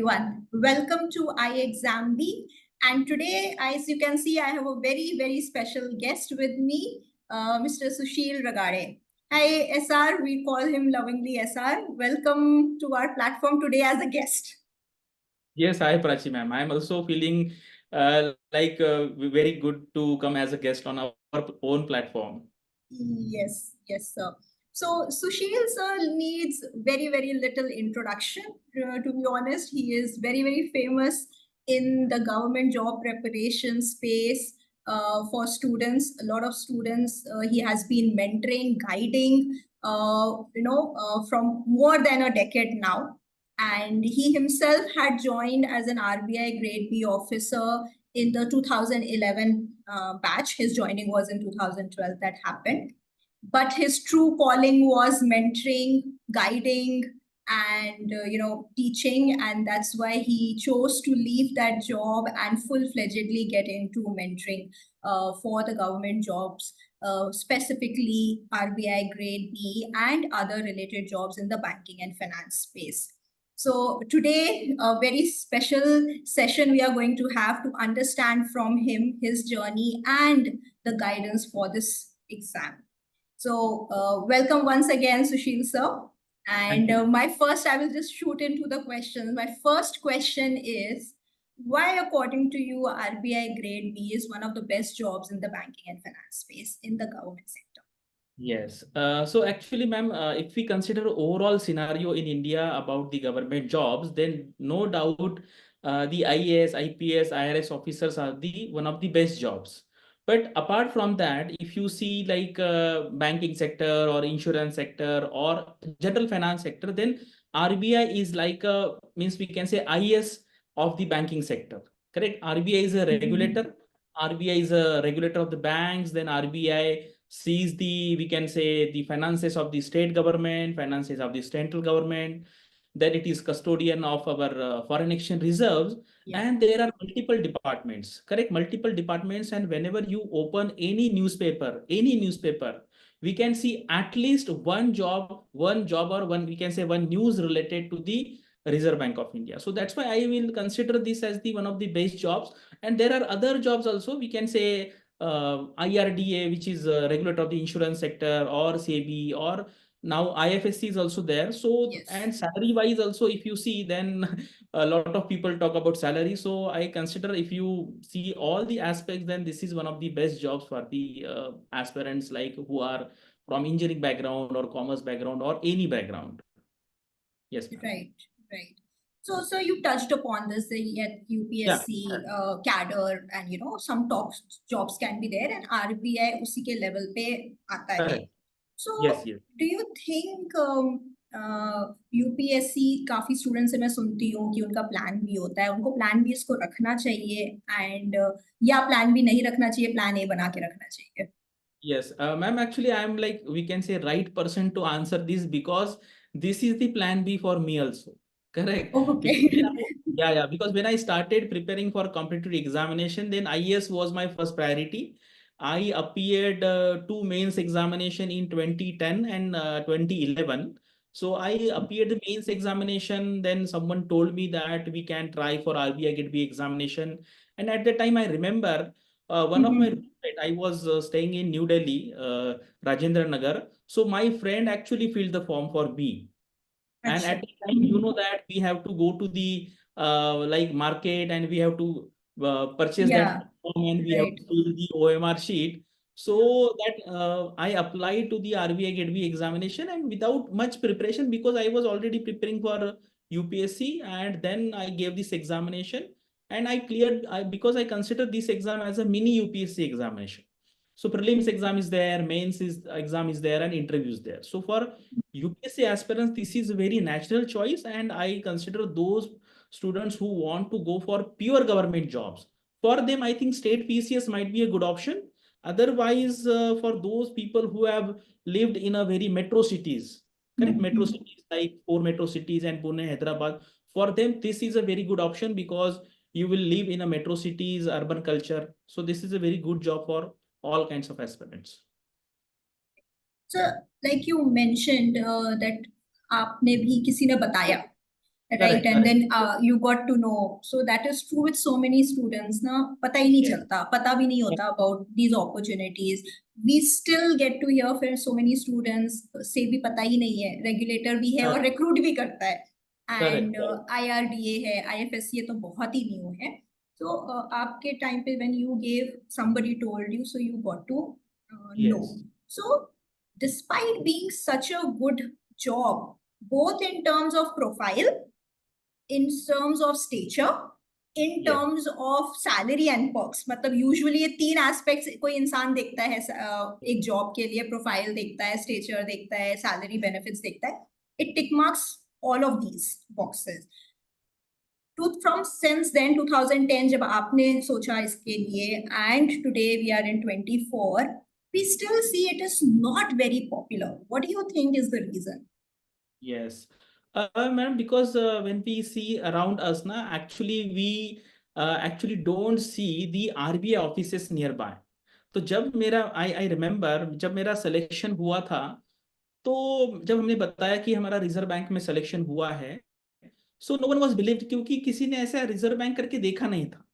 everyone. Welcome to iExamB. And today, as you can see, I have a very, very special guest with me, Mr. Sushil Ragade. Hi, SR. We call him lovingly SR. Welcome to our platform today as a guest. Yes, hi Prachi ma'am. I'm also feeling very good to come as a guest on our own platform. Yes, sir. So Sushil sir needs very, very little introduction. To be honest, he is very, very famous in the government job preparation space for students. A lot of students he has been mentoring, guiding, from more than a decade now. And he himself had joined as an RBI Grade B officer in the 2011 batch. His joining was in 2012 that happened. But his true calling was mentoring, guiding, and teaching, and that's why he chose to leave that job and full-fledgedly get into mentoring for the government jobs, specifically RBI Grade B and other related jobs in the banking and finance space. So today, a very special session we are going to have to understand from him his journey and the guidance for this exam. So welcome once again, Sushil sir. And I will just shoot into the questions. My first question is, why according to you, RBI Grade B is one of the best jobs in the banking and finance space in the government sector? Yes. So actually, ma'am, if we consider overall scenario in India about the government jobs, then no doubt the IAS, IPS, IRS officers are the one of the best jobs. But apart from that, if you see like banking sector or insurance sector or general finance sector, then RBI is like a means we can say IS of the banking sector. Correct? RBI is a regulator. RBI is a regulator of the banks. Then RBI sees the, we can say, the finances of the state government, finances of the central government. Then it is custodian of our foreign exchange reserves. Yeah. And there are multiple departments, correct? Multiple departments. And whenever you open any newspaper, we can see at least one job or one, we can say one news related to the Reserve Bank of India. So that's why I will consider this as the one of the best jobs. And there are other jobs also, we can say IRDA, which is a regulator of the insurance sector, or SEBI, or now IFSC is also there. So, Yes. and salary wise also, if you see, then a lot of people talk about salary. So I consider if you see all the aspects, then this is one of the best jobs for the aspirants like who are from engineering background or commerce background or any background. Yes, right. So you touched upon this, yet UPSC, cadre, and some top jobs can be there, and RBI usi ke level pe aata hai. So yes. do you think UPSC काफी students से मैं सुनती हूँ कि उनका plan B होता है, उनको प्लान बी इसको रखना चाहिए एंड या प्लान बी नहीं रखना चाहिए, प्लान ए बना के रखना चाहिए? Yes, ma'am, actually, I'm like, we can say right person to answer this because this is the plan B for me also. Correct. Okay. Because when I started preparing for competitive examination, then IAS was my first priority. I appeared two mains examination in 2010 and 2011. So I appeared the mains examination. Then someone told me that we can try for RBI Get B examination. And at that time, I remember one of my roommate, I was staying in New Delhi, Rajendra Nagar. So my friend actually filled the form for B. And at the time, you know that we have to go to the like market and we have to purchase that form and we have to fill the OMR sheet. So that I applied to the RBI Get B examination and without much preparation because I was already preparing for UPSC, and then I gave this examination and I cleared because I consider this exam as a mini UPSC examination. So prelims exam is there, mains exam is there, and interviews there. So for UPSC aspirants, this is a very natural choice, and I consider those students who want to go for pure government jobs. For them, I think state PCS might be a good option. Otherwise, for those people who have lived in a very metro cities, correct, metro cities like 4 metro cities and Pune, Hyderabad, for them, this is a very good option because you will live in a metro cities, urban culture. So this is a very good job for all kinds of aspirants. So, like you mentioned that आपने भी किसी ने बताया. right? Correct, And correct. then you got to know. So that is true with so many students ना, पता ही नहीं Yes. चलता, पता भी नहीं होता about these opportunities. We still get to hear from so many students से भी पता ही नहीं है, regulator भी है और Correct, recruit भी करता है, correct, and correct. IRDA है, IFSC ये तो बहुत ही new है. So आपके time पे when you gave, somebody told you, so you got to know. Yes. So despite being such a good job, both in terms of profile, in terms of stature, in Yes. terms of salary and perks, मतलब usually ये तीन aspects कोई इंसान देखता है एक job के लिए, profile देखता है, stature देखता है, salary benefits देखता है. It tick marks all of these boxes. From since then 2010 जब आपने सोचा इसके लिए, and today we are in 24, we still see it is not very popular. What do you think is the reason? Yes. Ma'am, because when we see around us, na, actually we actually don't see the RBI offices nearby. तो जब मेरा I remember जब मेरा selection हुआ था, तो जब हमने बताया कि हमारा रिजर्व बैंक में सिलेक्शन हुआ है, so no one was believed, क्योंकि किसी ने ऐसा रिजर्व बैंक करके देखा नहीं था.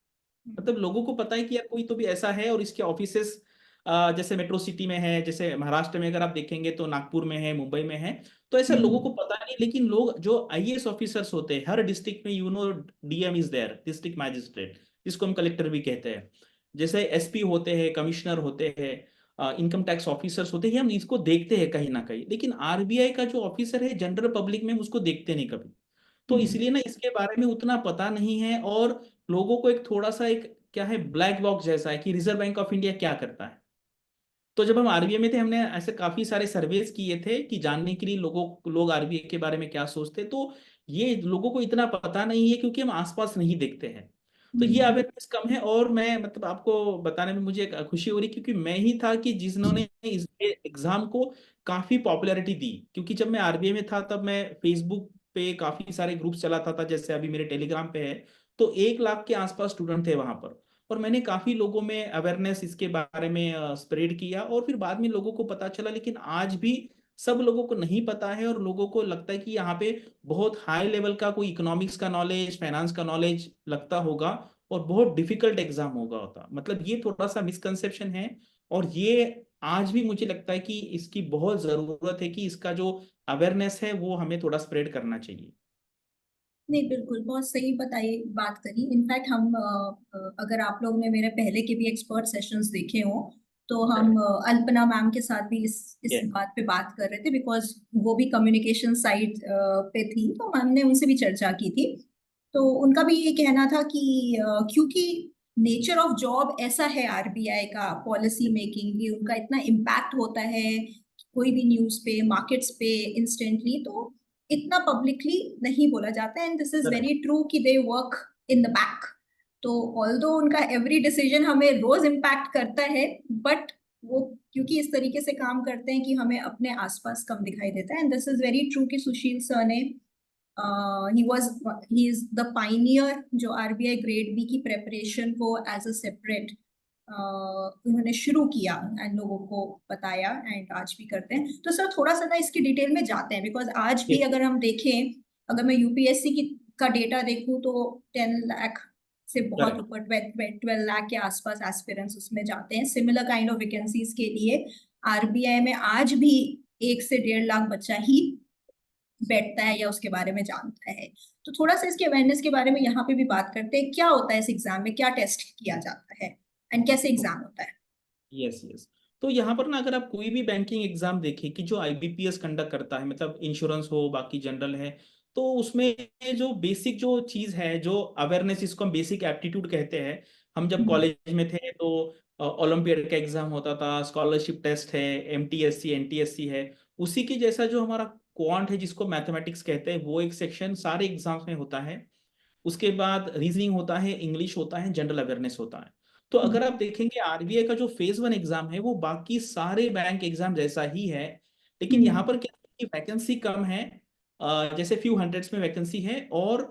मतलब लोगों को पता है कि यार कोई तो भी ऐसा है और इसके ऑफिसेस जैसे मेट्रो सिटी में है, जैसे महाराष्ट्र में अगर आप देखेंगे तो नागपुर में है, मुंबई में है. तो ऐसा लोगों को पता नहीं, लेकिन लोग जो आईएएस ऑफिसर्स होते हैं हर डिस्ट्रिक्ट में, DM is there, district magistrate, जिसको हम कलेक्टर भी कहते हैं, जैसे एसपी होते हैं, कमिश्नर होते हैं, इनकम टैक्स ऑफिसर्स होते हैं, हम इसको देखते हैं कहीं ना कहीं. लेकिन आरबीआई का जो ऑफिसर है जनरल पब्लिक में हम उसको देखते नहीं कभी. तो इसलिए ना इसके बारे में उतना पता नहीं है, और लोगों को एक थोड़ा सा एक क्या है, ब्लैक बॉक्स जैसा है कि रिजर्व बैंक ऑफ इंडिया क्या करता है. तो जब हम आरबीआई में थे, हमने ऐसे काफी सारे सर्वेस किए थे कि जानने के लिए लोग आरबीआई के बारे में क्या सोचते. तो ये लोगों को इतना पता नहीं है क्योंकि हम आसपास नहीं देखते हैं. तो ये अवेयरनेस कम है. और मैं मतलब आपको बताने में मुझे एक खुशी हो रही, क्योंकि मैं ही था कि जिन्होंने इस एग्जाम को काफी पॉपुलैरिटी दी. क्योंकि जब मैं आरबीआई में था तब मैं फेसबुक पे काफी सारे ग्रुप्स चलाता था, जैसे अभी मेरे टेलीग्राम पे है. तो 1 लाख के आसपास स्टूडेंट थे वहां पर, और मैंने काफी लोगों में अवेयरनेस इसके बारे में स्प्रेड किया, और फिर बाद में लोगों को पता चला. लेकिन आज भी सब लोगों को नहीं पता है, और लोगों को लगता है कि यहाँ पे बहुत हाई लेवल का कोई इकोनॉमिक्स का नॉलेज, फाइनेंस का नॉलेज लगता होगा, और बहुत डिफिकल्ट एग्जाम होता. मतलब ये थोड़ा सा मिसकंसेप्शन है, और ये आज भी मुझे लगता है कि इसकी बहुत जरूरत है कि इसका जो अवेयरनेस है वो हमें थोड़ा स्प्रेड करना चाहिए. नहीं, बिल्कुल बहुत सही बताई, बात करी. इनफैक्ट हम अगर आप लोग ने मेरे पहले के भी एक्सपर्ट सेशंस देखे हो, तो हम अल्पना मैम के साथ भी इस Yeah. बात पे बात कर रहे थे, बिकॉज वो भी कम्युनिकेशन साइड पे थी, तो हमने उनसे भी चर्चा की थी. तो उनका भी ये कहना था कि क्योंकि नेचर ऑफ जॉब ऐसा है आरबीआई का, पॉलिसी मेकिंग भी उनका इतना इम्पैक्ट होता है कोई भी न्यूज पे, मार्केट्स पे इंस्टेंटली, तो इतना पब्लिकली नहीं बोला जाता है. And this is Correct. Very true कि they work in the back. तो ऑल्दो उनका एवरी डिसीजन हमें रोज इम्पैक्ट करता है, बट वो क्योंकि इस तरीके से काम करते हैं कि हमें अपने आसपास कम दिखाई देता है. And this is very true कि सुशील सर ने ही इज द पाइनियर जो आरबीआई ग्रेड बी की प्रेपरेशन को एज अ सेपरेट उन्होंने शुरू किया एंड लोगों को बताया, एंड आज भी करते हैं. तो सर थोड़ा सा ना इसकी डिटेल में जाते हैं, बिकॉज आज भी Yeah. अगर हम देखें, अगर मैं यूपीएससी की का डेटा देखूं तो 10 लाख से बहुत Correct. ऊपर, 12 लाख के आसपास एस्पिरेंट्स उसमें जाते हैं सिमिलर काइंड ऑफ वैकेंसीज के लिए. आरबीआई में आज भी 1 से 1.5 लाख बच्चा ही बैठता है या उसके बारे में जानता है. तो थोड़ा सा इसके अवेयरनेस के बारे में यहाँ पे भी बात करते हैं. क्या होता है इस एग्जाम में, क्या टेस्ट किया जाता है, एंड कैसे एग्जाम होता है? Yes, yes. तो यहाँ पर ना अगर आप कोई भी बैंकिंग एग्जाम देखें कि जो आईबीपीएस कंडक्ट करता है, मतलब इंश्योरेंस हो बाकी जनरल है, तो उसमें जो बेसिक जो चीज है, जो अवेयरनेस, इसको हम बेसिक एप्टीट्यूड कहते हैं. हम जब कॉलेज में थे तो ओलंपियाड का एग्जाम होता था, स्कॉलरशिप टेस्ट है, एमटीएससी एनटीएससी है, उसी की जैसा जो हमारा क्वांट है जिसको मैथमेटिक्स कहते हैं, वो एक सेक्शन सारे एग्जाम्स में होता है. उसके बाद रीजनिंग होता है, इंग्लिश होता है, जनरल अवेयरनेस होता है. तो अगर आप देखेंगे आरबीआई का जो फेज 1 एग्जाम है वो बाकी सारे बैंक एग्जाम जैसा ही है. लेकिन यहाँ पर क्या है कि वैकेंसी कम है, जैसे फ्यू हंड्रेड्स में वैकेंसी है, और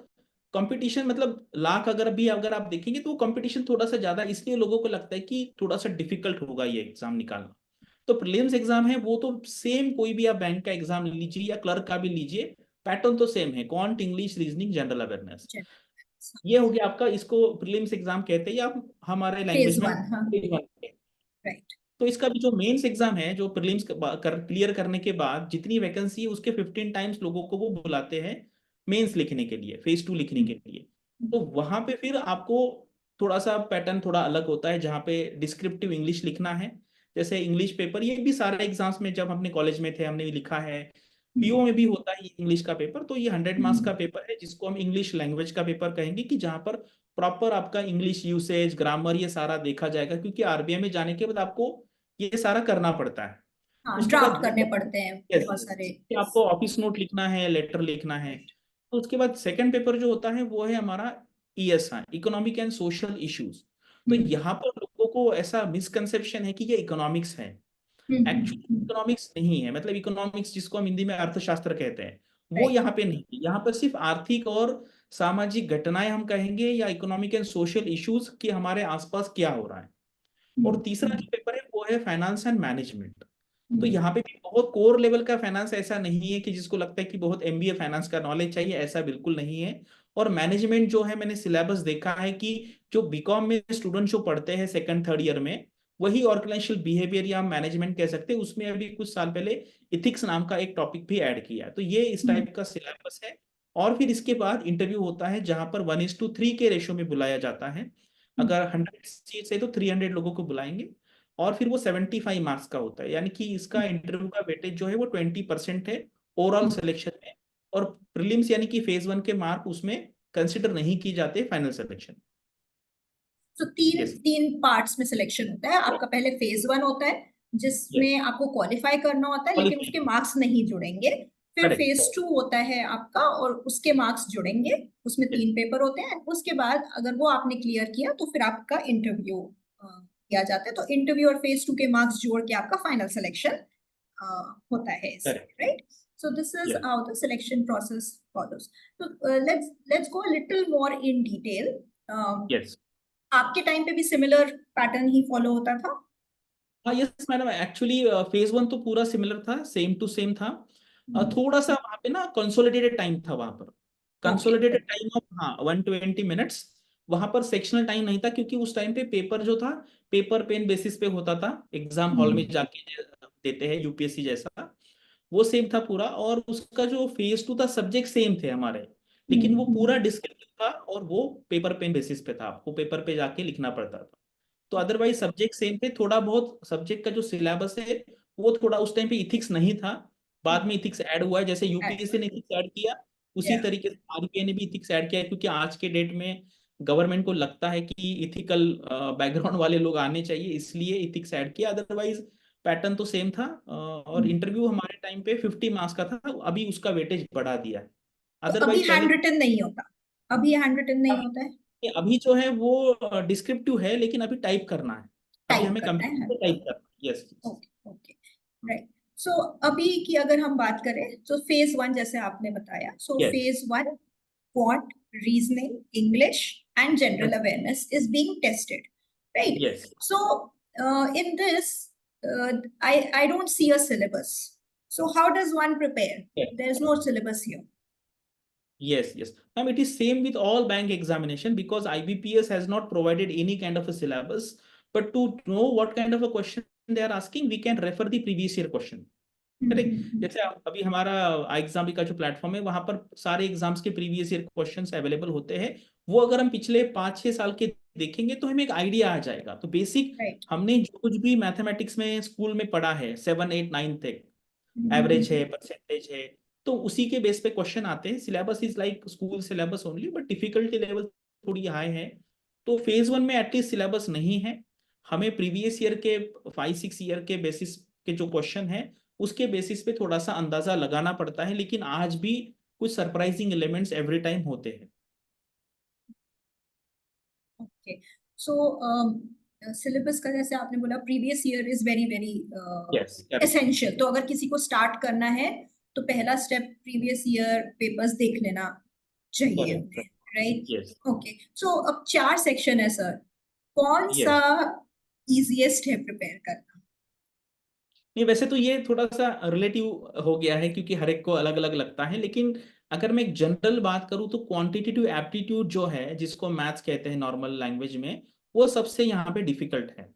कंपटीशन मतलब लाख अगर आप देखेंगे तो कंपटीशन थोड़ा सा ज्यादा है, इसलिए लोगों को लगता है कि थोड़ा सा डिफिकल्ट होगा ये एग्जाम निकालना. तो प्रीलिम्स एग्जाम है वो तो सेम, कोई भी आप बैंक का एग्जाम लीजिए या क्लर्क का भी लीजिए, पैटर्न तो सेम है, quant, English, reasoning, general awareness. ये हो गया आपका, इसको प्रीलिम्स एग्जाम कहते हैं या हमारे लैंग्वेज फेज में 1, हाँ, phase one कहते हैं। राइट। तो इसका भी जो मेंस एग्जाम है, जो प्रीलिम्स क्लियर करने के बाद जितनी वैकेंसी है उसके 15 टाइम्स लोगों को वो बुलाते हैं मेंस लिखने के लिए, फेज 2 लिखने के लिए। तो वहां पे फिर आपको थोड़ा सा पैटर्न थोड़ा अलग होता है, जहाँ पे डिस्क्रिप्टिव इंग्लिश लिखना है। जैसे इंग्लिश पेपर, ये भी सारे एग्जाम्स में जब अपने कॉलेज में थे हमने लिखा है, पीओ में भी होता है इंग्लिश का पेपर। तो ये 100 मार्क्स का पेपर है, जिसको हम इंग्लिश लैंग्वेज का पेपर कहेंगे, कि जहाँ पर प्रॉपर आपका इंग्लिश यूसेज, ग्रामर, ये सारा देखा जाएगा, क्योंकि आरबीआई में जाने के बाद आपको ये सारा करना पड़ता है। हाँ, उसके बाद ड्राफ्ट करने पड़ते हैं yes, बहुत सारे। कि आपको ऑफिस नोट लिखना है, लेटर लिखना है। राइट। तो उसके बाद सेकंड पेपर जो होता है वो है हमारा ESI, economic and social issues. तो यहाँ पर लोगों को ऐसा मिसकंसेप्शन है कि ये इकोनॉमिक्स है, एक्चुअली इकोनॉमिक्स नहीं है। मतलब इकोनॉमिक्स जिसको हम हिंदी में अर्थशास्त्र कहते हैं, वो राइट। यहाँ पे नहीं है। यहाँ पर सिर्फ आर्थिक और सामाजिक घटनाएं हम कहेंगे, या इकोनॉमिक एंड सोशल इश्यूज कि हमारे आसपास क्या हो रहा है। और तीसरा जो पेपर है वो है फाइनेंस एंड मैनेजमेंट। तो यहाँ पे भी बहुत कोर लेवल का फाइनेंस ऐसा नहीं है कि जिसको लगता है कि बहुत एमबीए फाइनेंस का नॉलेज चाहिए, ऐसा बिल्कुल नहीं है। और मैनेजमेंट जो है, मैंने सिलेबस देखा है कि जो बीकॉम में स्टूडेंट जो पढ़ते हैं सेकंड थर्ड ईयर में, वही ऑर्गेनाइजेशनल बिहेवियर या मैनेजमेंट कह सकते हैं, उसमें अभी कुछ साल पहले इथिक्स नाम का एक टॉपिक भी ऐड किया है। तो ये इस टाइप का सिलेबस है। और फिर इसके बाद इंटरव्यू होता है, जहां पर 1:3 के रेशो में बुलाया जाता है। अगर 100 सीट है तो 300 लोगों को बुलाएंगे। और फिर वो 75 मार्क्स का होता है, यानी कि इसका इंटरव्यू का वेटेज जो है वो 20% है ओवरऑल सिलेक्शन में। और प्रीलिम्स यानी कि फेज 1 के मार्क उसमें कंसिडर नहीं की जाते फाइनल सिलेक्शन। तो तीन यस, तीन पार्ट्स में सिलेक्शन होता है आपका। पहले फेज 1 होता है यस, जिसमें आपको क्वालिफाई करना होता है, लेकिन उसके क्वालिफाई, मार्क्स नहीं जुड़ेंगे। फिर करेक्ट, फेज 2 होता है आपका, और उसके मार्क्स जुड़ेंगे। उसमें यस, 3 पेपर होते हैं। उसके बाद अगर वो आपने क्लियर किया तो फिर आपका इंटरव्यू किया जाता है। तो इंटरव्यू और फेज 2 के मार्क्स जोड़ के आपका फाइनल सिलेक्शन होता है इसमें, correct, right? So this is yes, how the selection process follows. So let's go a little more in detail. Yes. आपके टाइम पे भी सिमिलर पैटर्न ही फॉलो होता था? हाँ यस मैडम, एक्चुअली फेज 1 तो पूरा सिमिलर था, सेम टू सेम था। थोड़ा सा वहाँ पे ना कंसोलिडेटेड टाइम था वहाँ पर, ओके। कंसोलिडेटेड टाइम ऑफ, हाँ, 120 मिनट्स। वहाँ पर सेक्शनल टाइम नहीं था, क्योंकि उस टाइम पे पेपर जो था पेपर पेन बेसिस पे होता था, एग्जाम हॉल में जाके देते हैं यूपीएससी जैसा, वो सेम था पूरा। और उसका जो फेज 2 था, सब्जेक्ट सेम थे हमारे, लेकिन वो पूरा डिस्क्रिप्टिव था, और वो पेपर पेन बेसिस पे था, आपको पेपर पे जाके लिखना पड़ता था। तो अदरवाइज सब्जेक्ट सेम थे। थोड़ा बहुत सब्जेक्ट का जो सिलेबस है वो थोड़ा, उस टाइम पे इथिक्स नहीं था, बाद में इथिक्स ऐड हुआ है। जैसे यूपीएससी ने इथिक्स ऐड किया, उसी या तरीके से आरबीआई ने भी इथिक्स ऐड किया है, क्योंकि आज के डेट में गवर्नमेंट को लगता है कि इथिकल बैकग्राउंड वाले लोग आने चाहिए, इसलिए इथिक्स ऐड किया। अदरवाइज पैटर्न तो सेम था। और इंटरव्यू हमारे टाइम पे 50 मार्क्स का था, अभी उसका वेटेज बढ़ा दिया है। तो अभी अदरवाइज पहले, हैंड रिटन नहीं होता? अभी हैंड रिटन नहीं होता है? अभी जो है वो डिस्क्रिप्टिव है, लेकिन अभी टाइप करना है। अभी टाइप हमें करना कंप्यूटर है? पे टाइप करना है। Yes, okay, okay, right. So अभी की अगर हम बात करें तो फेज 1 जैसे आपने बताया, so yes, phase 1 quant, reasoning, English, and general awareness is being tested, right? Yes, So, in this, I don't see a syllabus. So, how does one prepare? There's no syllabus here. yes, yes. Ma'am, it is same with all bank examination, because IBPS has not provided any kind of a syllabus. But to know what kind of a question they are asking, we can refer the previous year question. Correct. जैसे अभी हमारा exam का जो platform है, वहां पर सारे exams के प्रीवियस ईयर क्वेश्चंस अवेलेबल होते हैं। वो अगर हम पिछले 5-6 साल के देखेंगे तो हमें एक आइडिया आ जाएगा। तो बेसिक Right. हमने जो कुछ भी मैथमेटिक्स में स्कूल में पढ़ा है, 7, 8, 9 तक, एवरेज है, परसेंटेज है, तो उसी के बेस पे क्वेश्चन आते हैं। Syllabus is like school syllabus only, but difficulty level थोड़ी हाई है। तो फेज 1 में एटलीस्ट सिलेबस नहीं है। हमें प्रीवियस ईयर के 5-6 ईयर के बेसिस के जो क्वेश्चन है, उसके बेसिस पे थोड़ा सा अंदाजा लगाना पड़ता है। लेकिन आज भी कुछ सरप्राइजिंग एलिमेंट्स एवरी टाइम होते हैं। Okay. So, सिलेबस का जैसे आपने बोला, previous year is very very yes, correct, essential. तो अगर किसी को स्टार्ट करना है तो पहला स्टेप प्रीवियस ईयर पेपर्स देख लेना चाहिए करेक्ट, उन्हें, राइट? Yes, okay. सो अब 4 सेक्शन है सर, कौन सा यस। इजीएस्ट है प्रिपेयर करना? नहीं, वैसे तो ये थोड़ा सा रिलेटिव हो गया है, क्योंकि हर एक को अलग अलग लगता है। लेकिन अगर मैं एक जनरल बात करूँ तो क्वांटिटेटिव एप्टीट्यूड जो है, जिसको मैथ्स कहते हैं नॉर्मल लैंग्वेज में, वो सबसे यहाँ पे डिफिकल्ट है।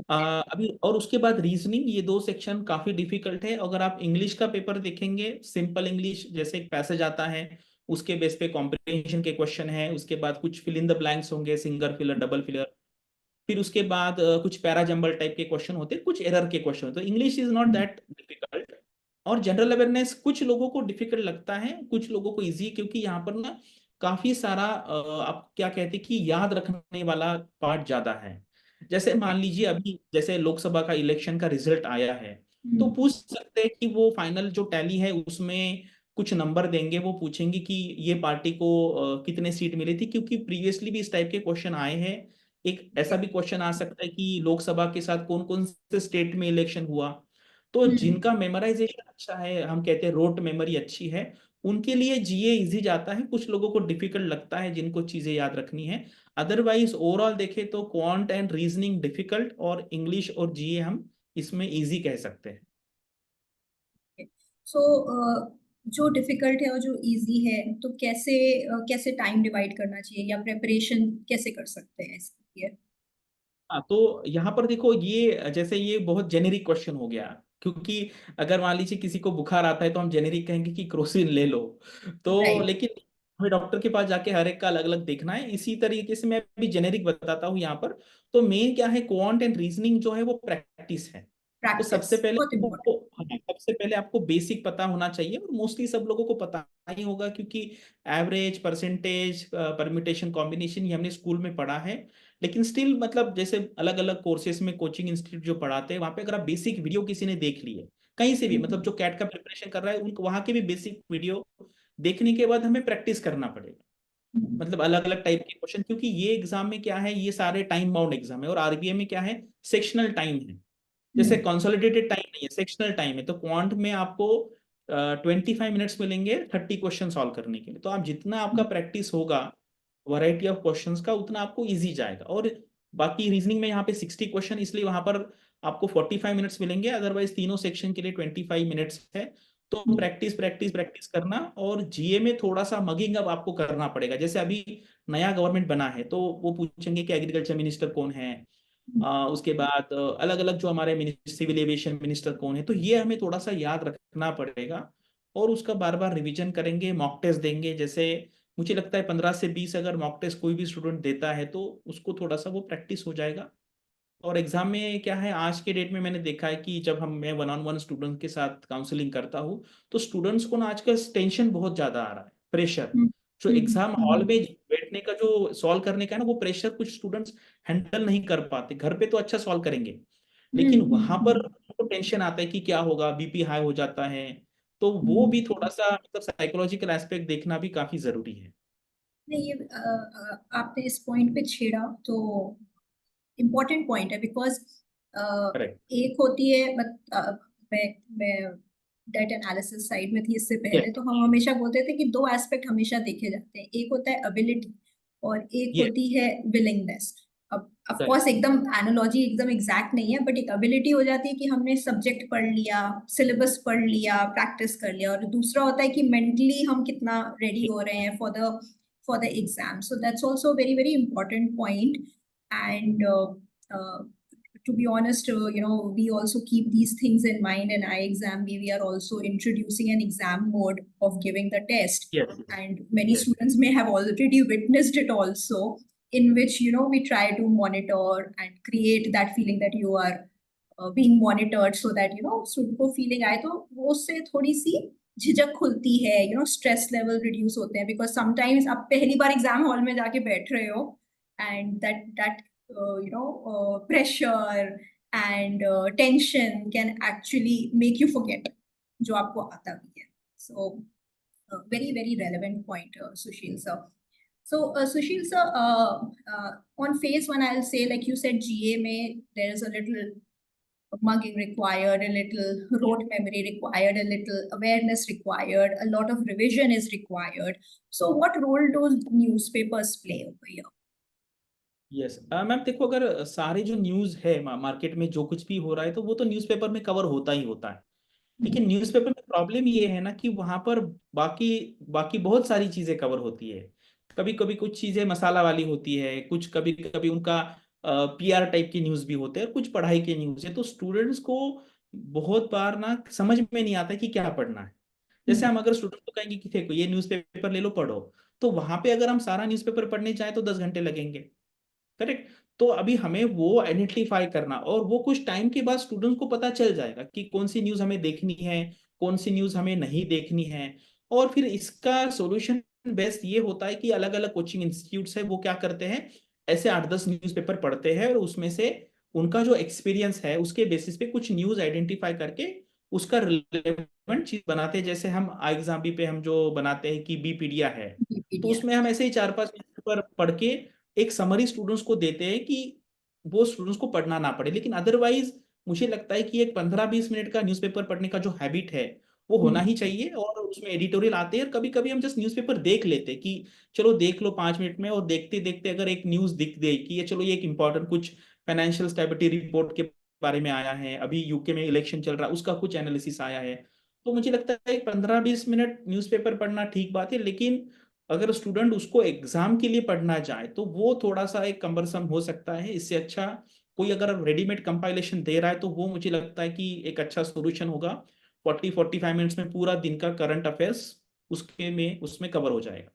अभी और उसके बाद रीजनिंग, ये दो सेक्शन काफी डिफिकल्ट है। अगर आप इंग्लिश का पेपर देखेंगे, सिंपल इंग्लिश जैसे एक पैसेज आता है, उसके बेस पे कॉम्प्रिहेंशन के क्वेश्चन है, उसके बाद कुछ फिल इन द ब्लैंक्स होंगे, सिंगल फिलर, डबल फिलर, फिर उसके बाद कुछ पैरा जंबल टाइप के क्वेश्चन होते हैं, कुछ एरर के क्वेश्चन होते हैं। तो English is not that difficult. और जनरल अवेयरनेस कुछ लोगों को डिफिकल्ट लगता है, कुछ लोगों को इजी, क्योंकि यहाँ पर ना काफी सारा आप क्या कहते हैं कि याद रखने वाला पार्ट ज्यादा है। जैसे मान लीजिए अभी जैसे लोकसभा का इलेक्शन का रिजल्ट आया है, तो पूछ सकते हैं कि वो फाइनल जो टैली है उसमें कुछ नंबर देंगे, वो पूछेंगे कि ये पार्टी को कितने सीट मिली थी, क्योंकि प्रीवियसली भी इस टाइप के क्वेश्चन आए हैं। एक ऐसा भी क्वेश्चन आ सकता है कि लोकसभा के साथ कौन कौन से स्टेट में इलेक्शन हुआ। तो जिनका मेमोराइजेशन अच्छा है, हम कहते हैं रोट मेमोरी अच्छी है, उनके लिए जीए इजी जाता है। कुछ लोगों को डिफिकल्ट लगता है जिनको चीजें याद रखनी है। अदरवाइज ओवरऑल देखें तो क्वांट एंड रीजनिंग डिफिकल्ट, और इंग्लिश और जीए हम इसमें इजी कह सकते हैं। सो जो डिफिकल्ट है और जो इजी है, तो कैसे कैसे टाइम डिवाइड करना चाहिए या प्रेपरेशन कैसे कर सकते हैं इसके लिए? हाँ, तो यहाँ पर देखो, ये जैसे ये बहुत जेनेरिक क्वेश्चन हो गया, क्योंकि अगर मान लीजिए किसी को बुखार आता है तो हम जेनेरिक कहेंगे कि क्रोसिन ले लो। तो राइट। लेकिन हमें डॉक्टर के पास जाके हर एक का अलग अलग देखना है। इसी तरीके से मैं भी जेनेरिक बताता हूँ यहाँ पर। तो मेन क्या है, क्वांट एंड रीजनिंग जो है वो प्रैक्टिस है। तो सबसे प्रैक्टिस पहले बहुत आपको, इम्पोर्टेंट। हाँ, सबसे पहले आपको बेसिक पता होना चाहिए, और मोस्टली सब लोगों को पता ही होगा, क्योंकि एवरेज, परसेंटेज, परम्यूटेशन, कॉम्बिनेशन ये हमने स्कूल में पढ़ा है। लेकिन स्टिल मतलब जैसे अलग अलग कोर्सेज में कोचिंग इंस्टीट्यूट जो पढ़ाते हैं, वहां पे अगर आप बेसिक वीडियो किसी ने देख ली है कहीं से भी, मतलब जो कैट का प्रिपरेशन कर रहा है, उनको वहां के भी बेसिक वीडियो देखने के बाद हमें प्रैक्टिस करना पड़ेगा। मतलब अलग अलग टाइप के क्वेश्चन, क्योंकि ये एग्जाम में क्या है, ये सारे टाइम बाउंड एग्जाम है, और आरबीआई में क्या है, सेक्शनल टाइम है। जैसे कंसोलिडेटेड टाइम नहीं है, सेक्शनल टाइम है। तो क्वांट में आपको 25 मिनट्स मिलेंगे 30 क्वेश्चन सॉल्व करने के लिए। तो आप जितना आपका प्रैक्टिस होगा वैरायटी ऑफ क्वेश्चंस का, उतना आपको इजी जाएगा। और बाकी रीजनिंग में यहाँ पे 60 क्वेश्चन, इसलिए वहां पर आपको 45 मिनट्स मिलेंगे। अदरवाइज तीनों सेक्शन के लिए 25 मिनट्स है। तो प्रैक्टिस प्रैक्टिस प्रैक्टिस करना। और जीए में थोड़ा सा मगिंग अब आपको करना पड़ेगा। जैसे अभी नया गवर्नमेंट बना है, तो वो पूछेंगे कि एग्रीकल्चर मिनिस्टर कौन है, उसके बाद अलग अलग जो हमारे सिविल एविएशन मिनिस्टर कौन है, तो ये हमें थोड़ा सा याद रखना पड़ेगा। और उसका बार बार रिवीजन करेंगे, मॉक टेस्ट देंगे। जैसे मुझे लगता है 15 से 20 अगर मॉक टेस्ट कोई भी स्टूडेंट देता है, तो उसको थोड़ा सा वो प्रैक्टिस हो जाएगा। और एग्जाम में क्या है, आज के डेट में मैंने देखा है कि जब मैं वन ऑन वन स्टूडेंट के साथ काउंसलिंग करता हूँ, तो स्टूडेंट्स को ना आजकल टेंशन बहुत ज्यादा आ रहा है, प्रेशर। जो एग्जाम हॉल में बैठने का जो सॉल्व करने का है ना, वो प्रेशर कुछ स्टूडेंट्स हैंडल नहीं कर पाते। घर पे तो अच्छा सॉल्व करेंगे, लेकिन वहां पर उनको टेंशन आता है कि क्या होगा, बीपी हाई हो जाता है। तो वो भी थोड़ा सा मतलब साइकोलॉजिकल एस्पेक्ट देखना भी काफी जरूरी है। नहीं, ये आपने इस पॉइंट पे छेड़ा तो इम्पोर्टेंट पॉइंट है, बिकॉज करेक्ट। एक होती है मैं डेटा एनालिसिस साइड में थी इससे पहले, यस। तो हम हमेशा बोलते थे कि दो एस्पेक्ट हमेशा देखे जाते हैं, एक होता है एबिलिटी और एक यस। होती है विलिंगनेस। अब ऑफ करेक्ट। कोर्स एकदम एनालॉजी एकदम एग्जैक्ट नहीं है, बट एक एबिलिटी हो जाती है कि हमने सब्जेक्ट पढ़ लिया, सिलेबस पढ़ लिया, प्रैक्टिस कर लिया, और दूसरा होता है कि मेंटली हम कितना रेडी हो रहे हैं for the exam. So that's also very very important point. And to be honest, we also keep these things in mind in iExam. We are also introducing an exam mode of giving the test, yes. and many yes. students may have already witnessed it also, in which we try to monitor and create that feeling that you are being monitored, so that student को feeling आए, तो वो उससे थोड़ी सी झिझक खुलती है, stress level reduce होते हैं, बिकॉज समटाइम्स आप पहली बार एग्जाम हॉल में जाके बैठ रहे हो, and that pressure and tension can actually make you forget जो आपको आता भी है. So very very relevant point, Sushil sir. So Sushil sir, on phase one I'll say, like you said, GA में there is a little mugging required, a little rote memory required, a little awareness required, a lot of revision is required. So what role do newspapers play over here? Yes ma'am, देखो अगर सारे जो news है market में जो कुछ भी हो रहा है, तो वो तो न्यूज़पेपर में कवर होता ही होता है। लेकिन न्यूज़पेपर में प्रॉब्लम ये है ना कि वहां पर बाकी बाकी बहुत सारी चीजें कवर होती है। कभी कभी कुछ चीजें मसाला वाली होती है, कुछ कभी कभी उनका पीआर टाइप की न्यूज भी होते हैं, और कुछ पढ़ाई की न्यूज है। तो स्टूडेंट्स को बहुत बार ना समझ में नहीं आता कि क्या पढ़ना है। जैसे हम्म, हम अगर स्टूडेंट को कहेंगे कि देखो ये न्यूज़पेपर ले लो पढ़ो, तो वहां पे अगर हम सारा न्यूज़पेपर पढ़ने जाए तो 10 घंटे लगेंगे। करेक्ट। तो अभी हमें वो आइडेंटिफाई करना, और वो कुछ टाइम के बाद स्टूडेंट्स को पता चल जाएगा कि कौन सी न्यूज़ हमें देखनी है, कौन सी न्यूज़ हमें नहीं देखनी है। और फिर इसका सॉल्यूशन बेस्ट ये होता है कि अलग अलग कोचिंग इंस्टीट्यूट्स है वो क्या करते हैं, ऐसे 8-10 न्यूज़पेपर पढ़ते हैं, और उसमें से उनका जो एक्सपीरियंस है उसके बेसिस पे कुछ न्यूज़ आइडेंटिफाई करके उसका रिलेवेंट चीज बनाते हैं। जैसे हम एग्जाम पे हम जो बनाते हैं कि बीपीडिया है, तो विकिपीडिया। उसमें हम ऐसे ही 4-5 न्यूज़पेपर पढ़ के एक समरी स्टूडेंट्स को देते हैं कि वो स्टूडेंट्स को पढ़ना ना पड़े। लेकिन अदरवाइज मुझे लगता है कि एक 15-20 मिनट का न्यूज़पेपर पढ़ने का जो हैबिट है वो होना हम्म, ही चाहिए। और उसमें एडिटोरियल आते हैं, और कभी कभी हम जस्ट न्यूज़पेपर देख लेते हैं कि चलो देख लो 5 मिनट में, और देखते देखते अगर एक न्यूज़ दिख गई कि ये चलो ये एक इंपॉर्टेंट कुछ फाइनेंशियल स्टेबिलिटी रिपोर्ट के बारे में आया है, अभी यूके में इलेक्शन चल रहा है उसका कुछ एनालिसिस आया है, तो मुझे लगता है 15-20 मिनट न्यूज़पेपर पढ़ना ठीक बात है। लेकिन अगर स्टूडेंट उसको एग्जाम के लिए पढ़ना चाहे तो वो थोड़ा सा एक कम्बरसम हो सकता है। इससे अच्छा कोई अगर रेडीमेड कंपाइलेशन दे रहा है तो वो मुझे लगता है कि एक अच्छा सोल्यूशन होगा। 40-45 मिनट्स में पूरा दिन का करंट अफेयर्स उसके में उसमें कवर हो जाएगा।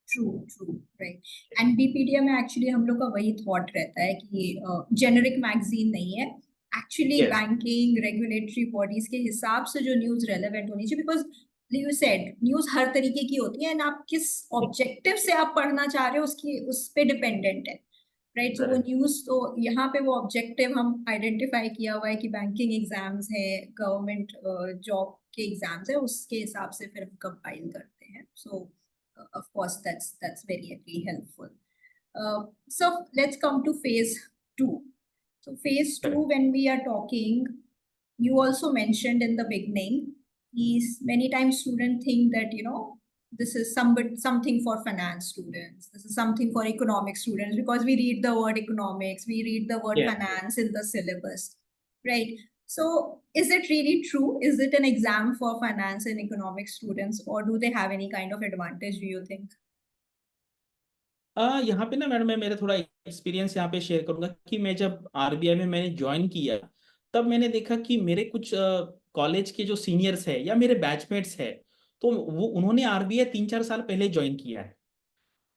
True true, right. एंड बीपीडिया में एक्चुअली हम लोग का वही थॉट रहता है कि जेनरिक मैगजीन नहीं है, actually yes. Banking regulatory bodies के हिसाब से जो न्यूज रेलेवेंट होनी चाहिए, बिकॉज यू सेड न्यूज हर तरीके की होती है, एंड आप किस ऑब्जेक्टिव से आप पढ़ना चाह रहे हो उसकी उस पे डिपेंडेंट है, राइट। सो वो करेक्ट। न्यूज तो यहाँ पे वो ऑब्जेक्टिव हम आइडेंटिफाई किया हुआ है कि बैंकिंग एग्जाम्स है, गवर्नमेंट जॉब के एग्जाम्स है, उसके हिसाब से फिर हम कंपाइल करते हैं। सो of course that's very helpful. So let's come to phase 2. So phase 2, correct. when we are talking, you also mentioned in the beginning is many times students think that this is something for finance students, this is something for economic students, because we read the word economics, we read the word Yeah. finance in the syllabus, right? So is it really true? Is it an exam for finance and economic students, or do they have any kind of advantage, do you think? यहाँ पे ना madam मैं मेरा थोड़ा experience यहाँ पे share करूंगा कि मैं जब आरबीआई में मैंने ज्वाइन किया तब मैंने देखा कि मेरे कुछ कॉलेज के जो सीनियर्स है या मेरे बैचमेट्स है, तो वो उन्होंने आरबीआई 3-4 साल पहले ज्वाइन किया है।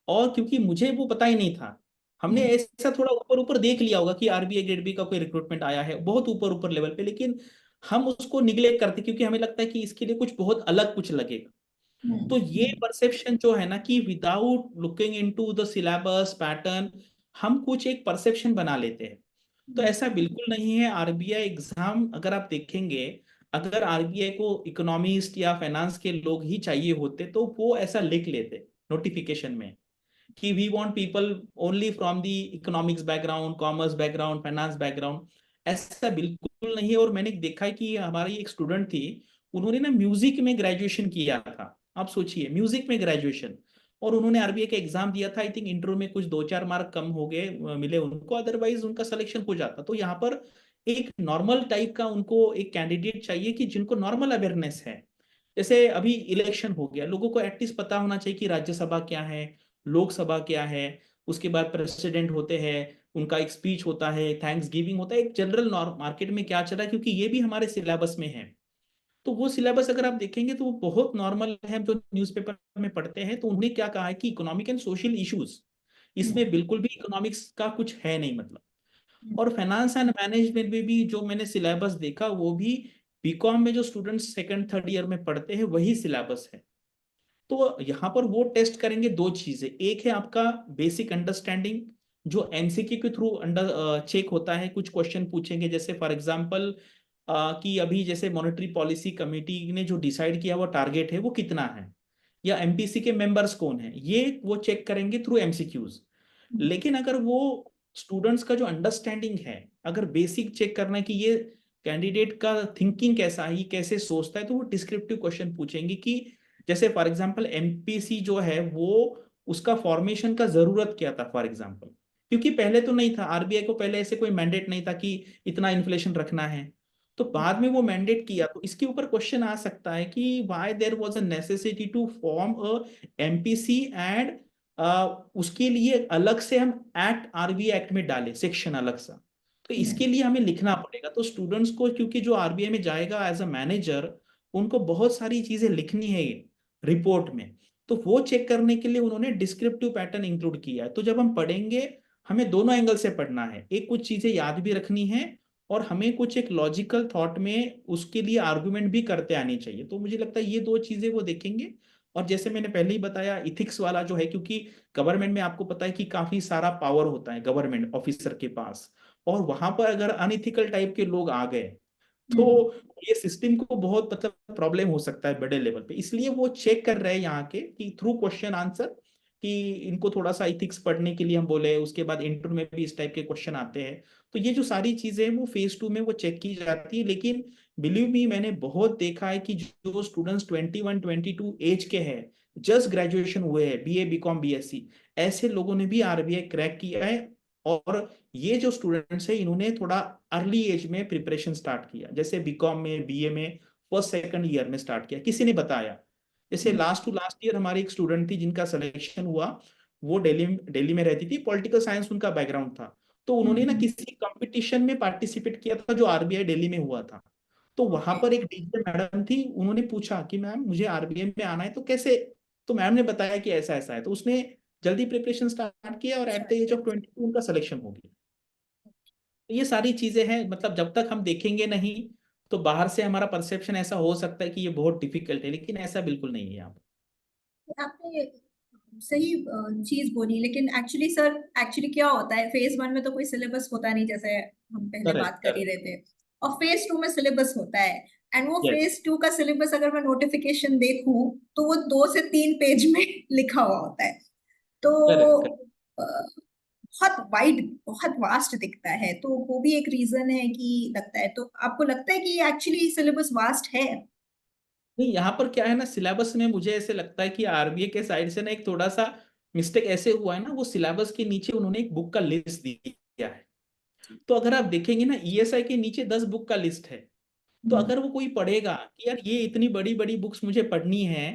और क्योंकि मुझे वो पता ही नहीं था, हमने Hmm. ऐसा थोड़ा ऊपर ऊपर देख लिया होगा कि आरबीआई ग्रेड बी का कोई रिक्रूटमेंट आया है बहुत ऊपर ऊपर लेवल पे, लेकिन हम उसको निगलेक्ट करते क्योंकि हमें लगता है कि इसके लिए कुछ बहुत अलग कुछ लगेगा। तो Hmm. ये परसेप्शन जो है ना कि without looking into the syllabus pattern हम कुछ एक परसेप्शन बना लेते हैं। तो Hmm. ऐसा बिल्कुल नहीं है। आरबीआई एग्जाम अगर आप देखेंगे, अगर आरबीआई को इकोनॉमिस्ट या फाइनेंस के लोग ही चाहिए होते तो वो ऐसा लिख लेते नोटिफिकेशन में कि we want people only from the economics background, commerce background, finance background. ऐसा बिल्कुल नहीं है। और मैंने देखा है कि हमारी एक स्टूडेंट थी, उन्होंने ना म्यूजिक में ग्रेजुएशन किया था। आप सोचिए म्यूजिक में ग्रेजुएशन, और उन्होंने आरबीआई का एग्जाम दिया था। आई थिंक इंटरव्यू में कुछ 2-4 मार्क कम हो गए मिले उनको, अदरवाइज उनका सिलेक्शन हो जाता। तो यहाँ पर एक नॉर्मल टाइप का उनको एक कैंडिडेट चाहिए कि जिनको नॉर्मल अवेयरनेस है। जैसे अभी इलेक्शन हो गया, लोगों को एटलीस्ट पता होना चाहिए कि राज्यसभा क्या है, लोकसभा क्या है, उसके बाद प्रेसिडेंट होते हैं, उनका एक स्पीच होता है, थैंक्स गिविंग होता है, एक जनरल मार्केट में क्या चल रहा है, क्योंकि ये भी हमारे सिलेबस में है। तो वो सिलेबस अगर आप देखेंगे तो वो बहुत नॉर्मल है। हम जो न्यूज़पेपर में पढ़ते हैं तो उन्होंने क्या कहा है कि economic and social issues, Hmm. इसमें बिल्कुल भी इकोनॉमिक्स का कुछ है नहीं मतलब। Hmm. और फाइनेंस एंड मैनेजमेंट में भी जो मैंने सिलेबस देखा वो भी बीकॉम में जो स्टूडेंट्स सेकंड थर्ड ईयर में पढ़ते हैं वही सिलेबस है। तो यहाँ पर वो टेस्ट करेंगे दो चीजें, एक है आपका बेसिक अंडरस्टैंडिंग जो एमसीक्यू के थ्रू अंडर चेक होता है। कुछ क्वेश्चन पूछेंगे जैसे फॉर एग्जांपल कि अभी जैसे मॉनेटरी पॉलिसी कमेटी ने जो डिसाइड किया वो टारगेट है वो कितना है, या एमपीसी के मेंबर्स कौन है, ये वो चेक करेंगे थ्रू एमसीक्यूज। Hmm. लेकिन अगर वो स्टूडेंट्स का जो अंडरस्टैंडिंग है, अगर बेसिक चेक करना है कि ये कैंडिडेट का थिंकिंग कैसा है, ये कैसे सोचता है, तो वो डिस्क्रिप्टिव क्वेश्चन पूछेंगे कि जैसे फॉर एग्जांपल एमपीसी जो है वो उसका फॉर्मेशन का जरूरत क्या था फॉर एग्जांपल, क्योंकि पहले तो नहीं था, आरबीआई को पहले ऐसे कोई मैंडेट नहीं था कि इतना इन्फ्लेशन रखना है। तो बाद में वो मैंडेट किया, तो इसके ऊपर क्वेश्चन आ सकता है कि why there was a necessity to form a MPC and उसके लिए अलग से हम एक्ट, आरबीआई एक्ट में डाले सेक्शन अलग सा। तो इसके लिए हमें लिखना पड़ेगा। तो स्टूडेंट्स को, क्योंकि जो आरबीआई में जाएगा एज अ मैनेजर, उनको बहुत सारी चीजें लिखनी है रिपोर्ट में। तो वो चेक करने के लिए उन्होंने डिस्क्रिप्टिव पैटर्न इंक्लूड किया है। तो जब हम पढ़ेंगे, हमें दोनों एंगल से पढ़ना है, एक कुछ चीजें याद भी रखनी है और हमें कुछ एक लॉजिकल थॉट में उसके लिए आर्गुमेंट भी करते आनी चाहिए। तो मुझे लगता है ये दो चीजें वो देखेंगे। और जैसे मैंने पहले ही बताया, इथिक्स वाला जो है, क्योंकि गवर्नमेंट में आपको पता है कि काफी सारा पावर होता है गवर्नमेंट ऑफिसर के पास, और वहां पर अगर अनइथिकल टाइप के लोग आ गए तो ये सिस्टम को बहुत मतलब प्रॉब्लम हो सकता है बड़े लेवल पे। इसलिए वो चेक कर रहे हैं यहाँ के कि थ्रू क्वेश्चन आंसर, कि इनको थोड़ा सा इथिक्स पढ़ने के लिए हम बोले, उसके बाद इंटरव्यू में भी इस टाइप के क्वेश्चन आते हैं। तो ये जो सारी चीजें हैं वो फेज 2 में वो चेक की जाती है। लेकिन बिलीव मी, मैंने बहुत देखा है कि जो स्टूडेंट्स 21-22 एज के हैं, जस्ट ग्रेजुएशन हुए हैं, बीए बीकॉम बीएससी, ऐसे लोगों ने भी आरबीआई क्रैक किया है। और ये जो स्टूडेंट्स है, इन्होंने थोड़ा अर्ली एज में प्रिपरेशन स्टार्ट किया, जैसे बीकॉम में, बीए में फर्स्ट सेकंड ईयर में स्टार्ट किया, किसी ने बताया। जैसे लास्ट टू लास्ट ईयर हमारी एक स्टूडेंट थी जिनका सिलेक्शन हुआ, वो दिल्ली में रहती थी, पॉलिटिकल साइंस उनका बैकग्राउंड था। तो उन्होंने ना किसी कंपटीशन में पार्टिसिपेट किया था जो आरबीआई दिल्ली में हुआ था। तो वहां ओके। पर एक डीजे मैडम थी, उन्होंने पूछा कि मैम मुझे आरबीआई में आना है तो कैसे। तो मैम ने बताया कि ऐसा ऐसा है, तो उसने जल्दी प्रिपरेशन स्टार्ट किया और एट द एज ऑफ 22 उनका सिलेक्शन हो गया। तो ये सारी चीजें हैं, मतलब जब तक हम देखेंगे नहीं, तो बाहर से हमारा परसेप्शन ऐसा हो सकता है कि ये बहुत डिफिकल्ट है, लेकिन ऐसा बिल्कुल नहीं है यहाँ पर। आपने सही चीज बोली, लेकिन एक्चुअली सर, एक्चुअली क्या होता है, फेज 1 में तो कोई सिलेबस होता नहीं, जैसे हम पहले करेक्ट बात कर ही करेक्ट। रहे थे। और फेज 2 में सिलेबस होता है। एंड वो यस। फेज 2 का सिलेबस अगर मैं नोटिफिकेशन देखूं तो वो 2 से 3 पेज में लिखा हुआ होता है। तो करेक्ट। अ, बहुत वाइड, बहुत वास्ट दिखता है। तो वो भी एक रीजन है कि लगता है। तो आपको लगता है कि एक्चुअली सिलेबस वास्ट है? नहीं, यहाँ पर क्या है ना, सिलेबस में मुझे ऐसे लगता है कि आरबीआई के साइड से ना एक थोड़ा सा मिस्टेक ऐसे हुआ है ना, वो सिलेबस के नीचे उन्होंने एक बुक का लिस्ट दिया है। तो अगर आप देखेंगे ना, ईएसआई के नीचे 10 बुक का लिस्ट है। तो हम्म। अगर वो कोई पढ़ेगा कि यार ये इतनी बड़ी बड़ी बुक्स मुझे पढ़नी है,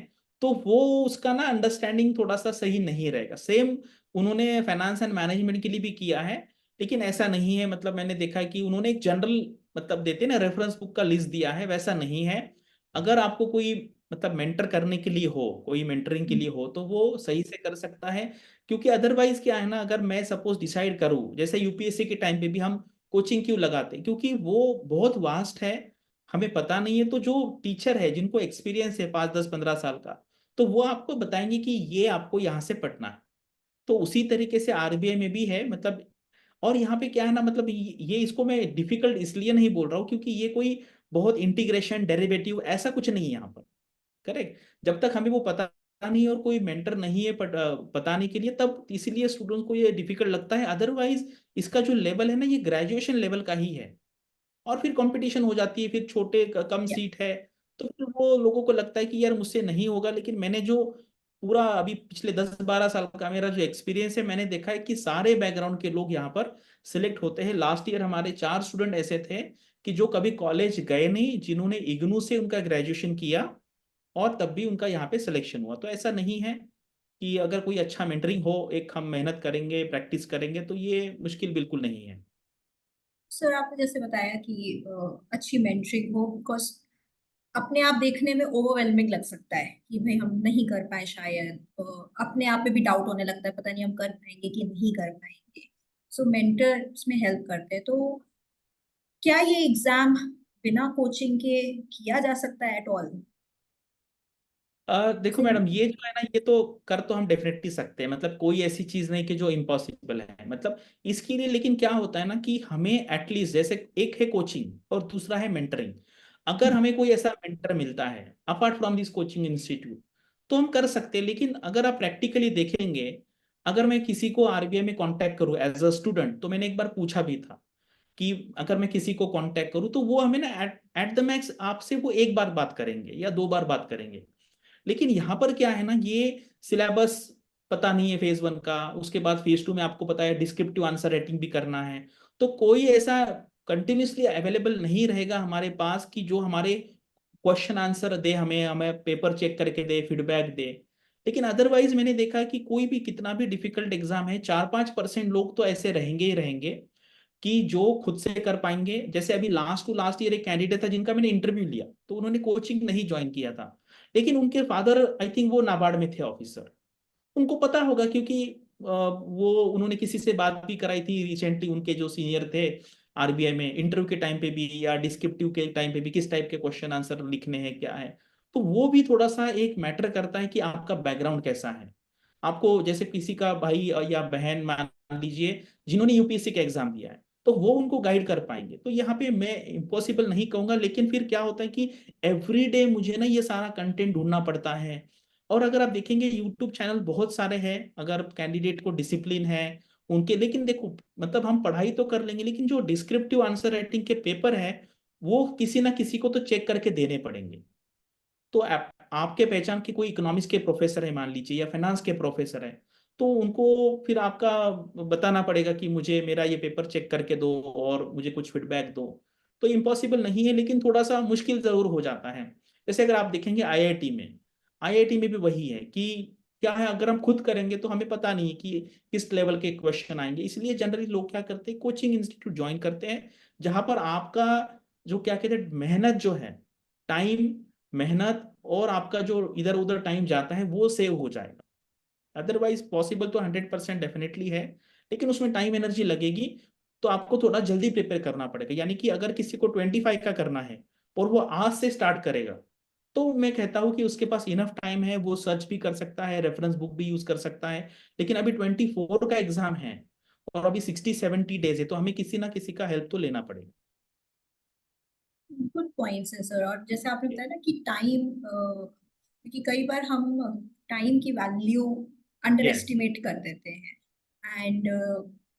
तो वो उसका ना अंडरस्टैंडिंग थोड़ा सा सही नहीं रहेगा। सेम उन्होंने फाइनेंस एंड मैनेजमेंट के लिए भी किया है, लेकिन ऐसा नहीं है। मतलब मैंने देखा है कि उन्होंने एक जनरल, मतलब देते हैं ना रेफरेंस बुक का लिस्ट दिया है, वैसा नहीं है। अगर आपको कोई मतलब मेंटर करने के लिए हो, कोई मेंटरिंग के लिए हो, तो वो सही से कर सकता है। क्योंकि अदरवाइज क्या है ना, अगर मैं सपोज डिसाइड करूं, जैसे यूपीएससी के टाइम पे भी हम कोचिंग क्यों लगाते हैं, क्योंकि वो बहुत वास्ट है, हमें पता नहीं है। तो जो टीचर है जिनको एक्सपीरियंस है 5-10-15 साल का, तो वो आपको बताएंगे कि ये आपको यहाँ से पढ़ना है। तो उसी तरीके से आरबीआई में भी है, मतलब। और यहाँ पे क्या है ना, मतलब ये इसको मैं डिफिकल्ट इसलिए नहीं बोल रहा हूँ क्योंकि ये कोई बहुत इंटीग्रेशन डेरिवेटिव ऐसा कुछ नहीं है यहाँ पर। करेक्ट। जब तक हमें वो पता नहीं और कोई मेंटर नहीं है बताने के लिए, तब इसीलिए स्टूडेंट्स को ये डिफिकल्ट लगता है। अदरवाइज इसका जो लेवल है ना, ये ग्रेजुएशन लेवल का ही है। और फिर कंपटीशन हो जाती है, फिर छोटे कम सीट है, तो फिर वो लोगों को लगता है कि यार मुझसे नहीं होगा। लेकिन मैंने जो पूरा अभी पिछले 10-12 साल का मेरा जो एक्सपीरियंस है, मैंने देखा है कि सारे बैकग्राउंड के लोग यहाँ पर सिलेक्ट होते हैं। लास्ट ईयर हमारे 4 स्टूडेंट ऐसे थे कि जो कभी कॉलेज गए नहीं, जिन्होंने इग्नू से उनका ग्रेजुएशन किया, और तब भी उनका यहाँ पे सिलेक्शन हुआ। तो ऐसा नहीं है कि अगर कोई अच्छा मेंटरिंग हो, एक हम मेहनत करेंगे, प्रैक्टिस करेंगे, तो ये मुश्किल बिल्कुल नहीं है। सर, आपने जैसे बताया कि अच्छी मेंटरिंग हो, बिकॉज अपने आप देखने में ओवरवेलमिंग लग सकता है कि भाई हम नहीं कर पाए शायद। अपने आप पे भी डाउट होने लगता है, पता नहीं हम कर पाएंगे कि नहीं कर पाएंगे। सो मेंटर्स में हेल्प करते हैं। तो क्या ये एग्जाम बिना कोचिंग के किया जा सकता है एट ऑल? देखो मैडम, ये जो है ना, ये तो कर तो हम डेफिनेटली सकते हैं। मतलब कोई ऐसी चीज नहीं कि जो इम्पॉसिबल है, मतलब इसके लिए। लेकिन क्या होता है ना कि हमें एटलीस्ट, जैसे एक है कोचिंग और दूसरा है मेंटरिंग। अगर हमें कोई ऐसा मेंटर मिलता है apart from this coaching institute, तो हम कर सकते हैं। लेकिन अगर आप प्रैक्टिकली देखेंगे, अगर मैं किसी को आरबीआई में कांटेक्ट करूं एज अ स्टूडेंट, तो मैंने एक बार पूछा भी था कि अगर मैं किसी को कांटेक्ट करूं, तो वो हमें ना एट द मैक्स आपसे वो एक बार बात करेंगे या 2 बार बात करेंगे। लेकिन यहाँ पर क्या है ना, ये सिलेबस पता नहीं है फेज 1 का, उसके बाद फेज 2 में आपको पता है डिस्क्रिप्टिव आंसर राइटिंग भी करना है। तो कोई ऐसा कंटिन्यूसली अवेलेबल नहीं रहेगा हमारे पास कि जो हमारे क्वेश्चन आंसर दे, हमें हमें पेपर चेक करके दे, फीडबैक दे। लेकिन अदरवाइज मैंने देखा कि कोई भी कितना भी डिफिकल्ट एग्जाम है, 4-5% लोग तो ऐसे रहेंगे ही रहेंगे कि जो खुद से कर पाएंगे। जैसे अभी लास्ट टू लास्ट ईयर एक कैंडिडेट था जिनका मैंने इंटरव्यू लिया, तो उन्होंने कोचिंग नहीं ज्वाइन किया था, लेकिन उनके फादर आई थिंक वो नाबार्ड में थे ऑफिसर। उनको पता होगा क्योंकि वो उन्होंने किसी से बात भी कराई थी रिसेंटली, उनके जो सीनियर थे आरबीआई में, इंटरव्यू के टाइम पे भी या डिस्क्रिप्टिव के टाइम पे भी किस टाइप के क्वेश्चन आंसर लिखने हैं, क्या है। तो वो भी थोड़ा सा एक मैटर करता है कि आपका बैकग्राउंड कैसा है। आपको जैसे किसी का भाई या बहन मान लीजिए जिन्होंने यूपीएससी का एग्जाम दिया है, तो वो उनको गाइड कर पाएंगे। तो यहाँ पे मैं इम्पॉसिबल नहीं कहूंगा, लेकिन फिर क्या होता है कि एवरीडे मुझे ना ये सारा कंटेंट ढूंढना पड़ता है। और अगर आप देखेंगे यूट्यूब चैनल बहुत सारे हैं, अगर कैंडिडेट को डिसिप्लिन है उनके, लेकिन देखो मतलब हम पढ़ाई तो कर लेंगे, लेकिन जो डिस्क्रिप्टिव आंसर राइटिंग के पेपर है वो किसी ना किसी को तो चेक करके देने पड़ेंगे। तो आपके पहचान के कोई इकोनॉमिक्स के प्रोफेसर है मान लीजिए, या फाइनेंस के प्रोफेसर है, तो उनको फिर आपका बताना पड़ेगा कि मुझे मेरा ये पेपर चेक करके दो और मुझे कुछ फीडबैक दो। तो इम्पॉसिबल नहीं है, लेकिन थोड़ा सा मुश्किल जरूर हो जाता है। जैसे अगर आप देखेंगे आईआईटी में, आईआईटी में भी वही है कि क्या है, अगर हम खुद करेंगे तो हमें पता नहीं है कि किस लेवल के क्वेश्चन आएंगे। इसलिए जनरली लोग क्या करते हैं, कोचिंग इंस्टीट्यूट ज्वाइन करते हैं, जहां पर आपका जो क्या कहते हैं मेहनत जो है, टाइम, मेहनत और आपका जो इधर उधर टाइम जाता है वो सेव हो जाएगा। अदरवाइज पॉसिबल तो 100% डेफिनेटली है, लेकिन उसमें टाइम एनर्जी लगेगी। तो आपको थोड़ा जल्दी प्रिपेयर करना पड़ेगा। यानी कि अगर किसी को 25 का करना है और वो आज से स्टार्ट करेगा, तो मैं कहता हूँ कि उसके पास इनफ टाइम है, वो सर्च भी कर सकता है, रेफरेंस बुक भी यूज कर सकता है। लेकिन अभी 24 का एग्जाम है और अभी 60-70 डेज है, तो हमें किसी ना किसी का हेल्प तो लेना पड़ेगा। गुड पॉइंट्स है सर। और जैसे आपने बताया ना कि टाइम, क्योंकि कई बार हम टाइम की वैल्यू अंडर यस, एस्टिमेट कर देते हैं। And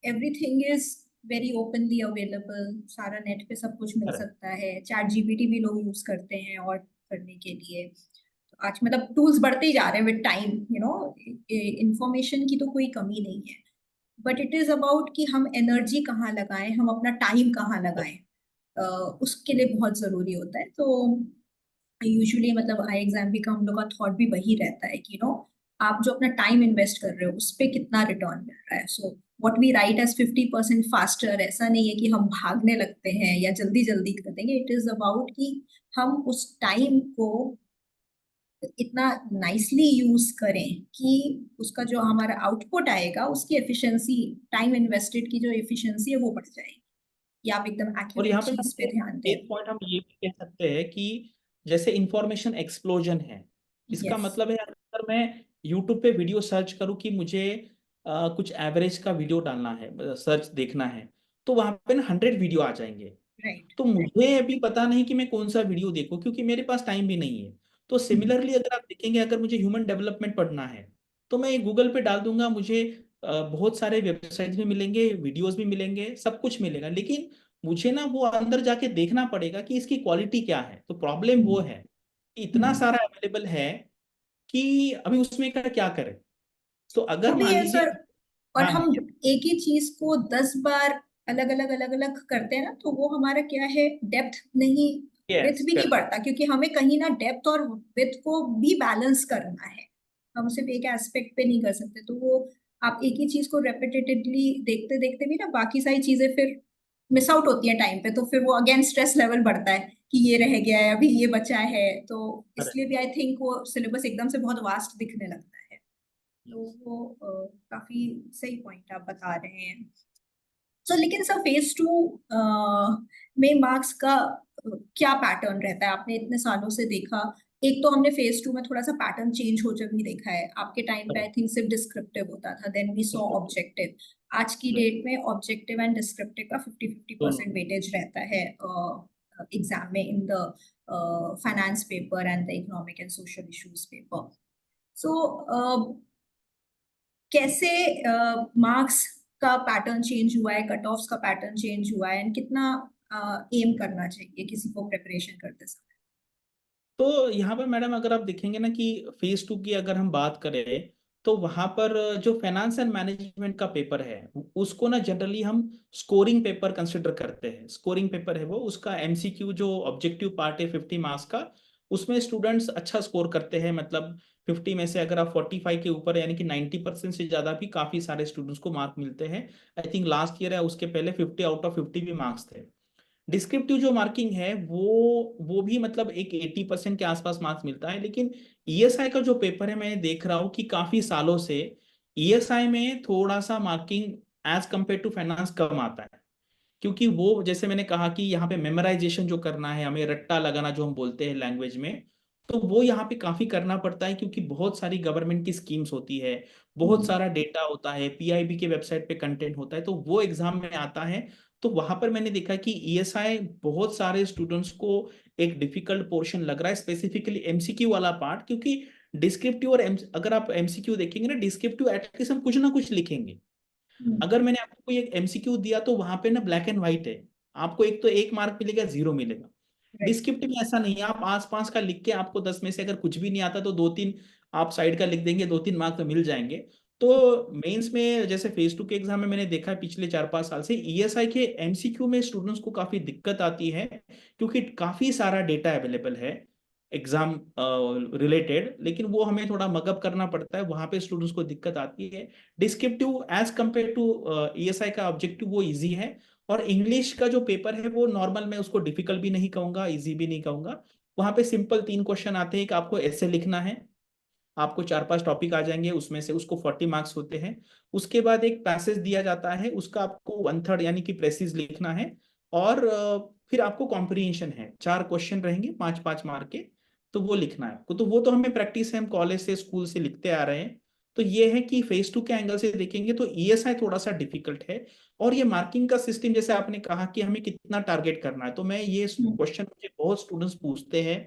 everything is very openly available, सारा नेट पे सब कुछ मिल करेक्ट। सकता है। चैट जीपीटी भी लोग यूज करते हैं और करने के लिए। तो आज मतलब टूल्स बढ़ते ही जा रहे हैं विद टाइम, इंफॉर्मेशन की तो कोई कमी नहीं है। बट इट इज अबाउट कि हम एनर्जी कहाँ लगाएं, हम अपना टाइम कहाँ लगाएं। उसके लिए बहुत जरूरी होता है। तो यूजुअली मतलब आई एग्जाम भी का हम लोग का थॉट भी वही रहता है कि आप जो अपना टाइम इन्वेस्ट कर रहे हो उस पे कितना रिटर्न मिल रहा है। So what we write as 50% faster, ऐसा नहीं है कि हम भागने लगते हैं या जल्दी जल्दी कर देंगे। इट इज अबाउट कि हम उस टाइम को इतना नाइसली यूज करें कि उसका जो हमारा आउटपुट आएगा उसकी एफिशिएंसी, टाइम इन्वेस्टेड की जो एफिशिएंसी है वो बढ़ जाएगी। या आप एकदम और एक्यूरेट यहाँ पे चीज पे ध्यान दें। एक पॉइंट हम ये भी कह सकते हैं कि जैसे इंफॉर्मेशन एक्सप्लोजन है, इसका यस। मतलब है अगर मैं यूट्यूब पे वीडियो सर्च करूँ कि मुझे कुछ एवरेज का वीडियो डालना है, सर्च देखना है, तो वहां पे ना 100 वीडियो आ जाएंगे। राइट। तो मुझे अभी पता नहीं कि मैं कौन सा वीडियो देखूं, क्योंकि मेरे पास टाइम भी नहीं है। तो सिमिलरली अगर आप देखेंगे, अगर मुझे ह्यूमन डेवलपमेंट पढ़ना है, तो मैं गूगल पे डाल दूंगा, मुझे बहुत सारे वेबसाइट्स भी मिलेंगे, वीडियोस भी मिलेंगे, सब कुछ मिलेगा। लेकिन मुझे ना वो अंदर जाके देखना पड़ेगा कि इसकी क्वालिटी क्या है। तो प्रॉब्लम वो है कि इतना सारा अवेलेबल है कि अभी उसमें का क्या करें। तो वो अगर भी मान है लीजिए, सर। और हाँ हम हाँ, एक ही चीज को 10 बार अलग अलग करते हैं ना, तो वो हमारा क्या है, डेप्थ नहीं, विथ यस भी नहीं करेक्ट। बढ़ता। क्योंकि हमें कहीं ना डेप्थ और विथ को भी बैलेंस करना है। हम सिर्फ एक एस्पेक्ट पे नहीं कर सकते। तो वो आप एक ही चीज को रेपिटेटिवली देखते देखते भी ना बाकी सारी चीजें फिर मिस आउट होती है टाइम पे। तो फिर वो अगेन स्ट्रेस लेवल बढ़ता है कि ये रह गया है, अभी ये बचा है। तो इसलिए भी आई थिंक वो सिलेबस एकदम से बहुत वास्ट दिखने लगता है। तो वो काफी सही पॉइंट आप बता रहे हैं। सो लेकिन सर फेज 2 में मार्क्स का क्या पैटर्न रहता है, आपने इतने सालों से देखा। एक तो हमने फेज 2 में थोड़ा सा पैटर्न चेंज हो जब भी देखा है। आपके टाइम पे आई थिंक सिर्फ डिस्क्रिप्टिव होता था, देन वी सॉ ऑब्जेक्टिव। आज की डेट में ऑब्जेक्टिव एंड डिस्क्रिप्टिव का 50-50% दोनों। वेटेज रहता है एग्जाम में, in the finance paper and the economic and social issues paper. So कैसे मार्क्स का पैटर्न चेंज हुआ है, कट ऑफ्स का पैटर्न चेंज हुआ है, एंड कितना एम करना चाहिए किसी को प्रिपरेशन करते समय। तो यहाँ पर मैडम अगर आप देखेंगे ना कि फेज 2 की अगर हम बात करें, तो वहां पर जो फाइनेंस एंड मैनेजमेंट का पेपर है उसको ना जनरली हम स्कोरिंग पेपर कंसिडर करते हैं। स्कोरिंग पेपर है वो, उसका एमसीक्यू जो ऑब्जेक्टिव पार्ट है 50 मार्क्स का, उसमें स्टूडेंट्स अच्छा स्कोर करते हैं। मतलब 50 में से अगर आप 45 के ऊपर यानी कि 90% से ज्यादा भी काफी सारे स्टूडेंट्स को मार्क मिलते हैं। आई थिंक लास्ट ईयर है उसके पहले 50 आउट ऑफ 50 भी मार्क्स थे। डिस्क्रिप्टिव जो मार्किंग है वो भी मतलब एक 80% के आसपास मार्क्स मिलता है। लेकिन ईएसआई का जो पेपर है मैं देख रहा हूँ कि काफी सालों से ईएसआई में थोड़ा सा marking as compare to finance कम आता है। क्योंकि वो जैसे मैंने कहा कि यहाँ पे मेमोराइजेशन जो करना है, हमें रट्टा लगाना जो हम बोलते हैं लैंग्वेज में, तो वो यहाँ पे काफी करना पड़ता है क्योंकि बहुत सारी गवर्नमेंट की स्कीम्स होती है, बहुत हम्म, सारा डेटा होता है, पीआईबी के वेबसाइट पे कंटेंट होता है, तो वो एग्जाम में आता है। तो वहां पर मैंने देखा कि ईएसआई बहुत सारे स्टूडेंट्स को एक डिफिकल्ट पोर्शन लग रहा है, स्पेसिफिकली एमसीक्यू वाला पार्ट। क्योंकि डिस्क्रिप्टिव और अगर आप एमसीक्यू देखेंगे ना, डिस्क्रिप्टिव एटलीस्ट हम कुछ ना कुछ लिखेंगे। हम्म, अगर मैंने आपको कोई एक एमसीक्यू दिया तो वहां पे ना ब्लैक एंड व्हाइट है, आपको एक तो 1 मार्क मिलेगा, 0 मिलेगा। right, डिस्क्रिप्टिव में ऐसा नहीं है, आप आस पास का लिख के आपको 10 में से अगर कुछ भी नहीं आता तो 2-3 आप साइड का लिख देंगे, 2-3 मार्क तो मिल जाएंगे। तो मेंस में जैसे फेज 2 के एग्जाम में मैंने देखा है पिछले 4-5 साल से ईएसआई के एमसीक्यू में स्टूडेंट्स को काफी दिक्कत आती है, क्योंकि काफी सारा डेटा अवेलेबल है एग्जाम रिलेटेड, लेकिन वो हमें थोड़ा मगअप करना पड़ता है, वहां पे स्टूडेंट्स को दिक्कत आती है। Descriptive as compare to ESI का ऑब्जेक्टिव वो इजी है। और इंग्लिश का जो पेपर है वो नॉर्मल, मैं उसको डिफिकल्ट भी नहीं कहूंगा, इजी भी नहीं कहूंगा। वहां पे सिंपल 3 क्वेश्चन आते हैं कि आपको ऐसे लिखना है, आपको 4-5 टॉपिक आ जाएंगे, उसमें से उसको 40 मार्क्स होते हैं। उसके बाद एक पैसेज दिया जाता है, उसका आपको 1/3 यानी कि प्रेसिज लिखना है। और फिर आपको कॉम्प्रिहेंशन है, 4 क्वेश्चन रहेंगे 5-5 मार्क के, तो वो लिखना है आपको। तो वो तो हमें प्रैक्टिस है, हम कॉलेज से स्कूल से लिखते आ रहे हैं। तो ये है कि फेज 2 के एंगल से देखेंगे तो ईएसआई थोड़ा सा डिफिकल्ट है। और ये मार्किंग का सिस्टम, जैसे आपने कहा कि हमें कितना टारगेट करना है, तो मैं ये हम्म, क्वेश्चन मुझे बहुत स्टूडेंट्स पूछते हैं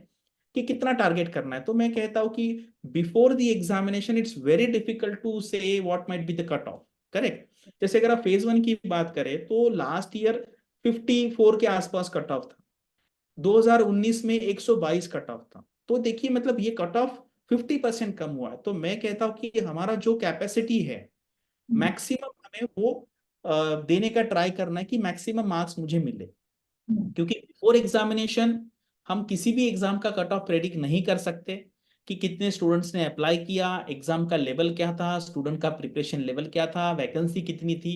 कि कितना टारगेट करना है, तो मैं कहता हूँ कि before the examination it's very difficult to say what might be the cut off. Correct. जैसे अगर आप फेज 1 की बात करें तो लास्ट ईयर 54 के आसपास कट ऑफ था, 2019 में 122 कट ऑफ था। तो देखिए मतलब ये कट ऑफ 50% कम हुआ है। तो मैं कहता हूँ कि हमारा जो कैपेसिटी है हम्म, मैक्सिमम हमें वो देने का ट्राई करना है कि मैक्सिमम मार्क्स मुझे मिले। हम्म, क्योंकि बिफोर एग्जामिनेशन हम किसी भी एग्जाम का कट ऑफ प्रेडिक्ट नहीं कर सकते कि कितने स्टूडेंट्स ने अप्लाई किया, एग्जाम का लेवल क्या था, स्टूडेंट का प्रिपरेशन लेवल क्या था, वैकेंसी कितनी थी।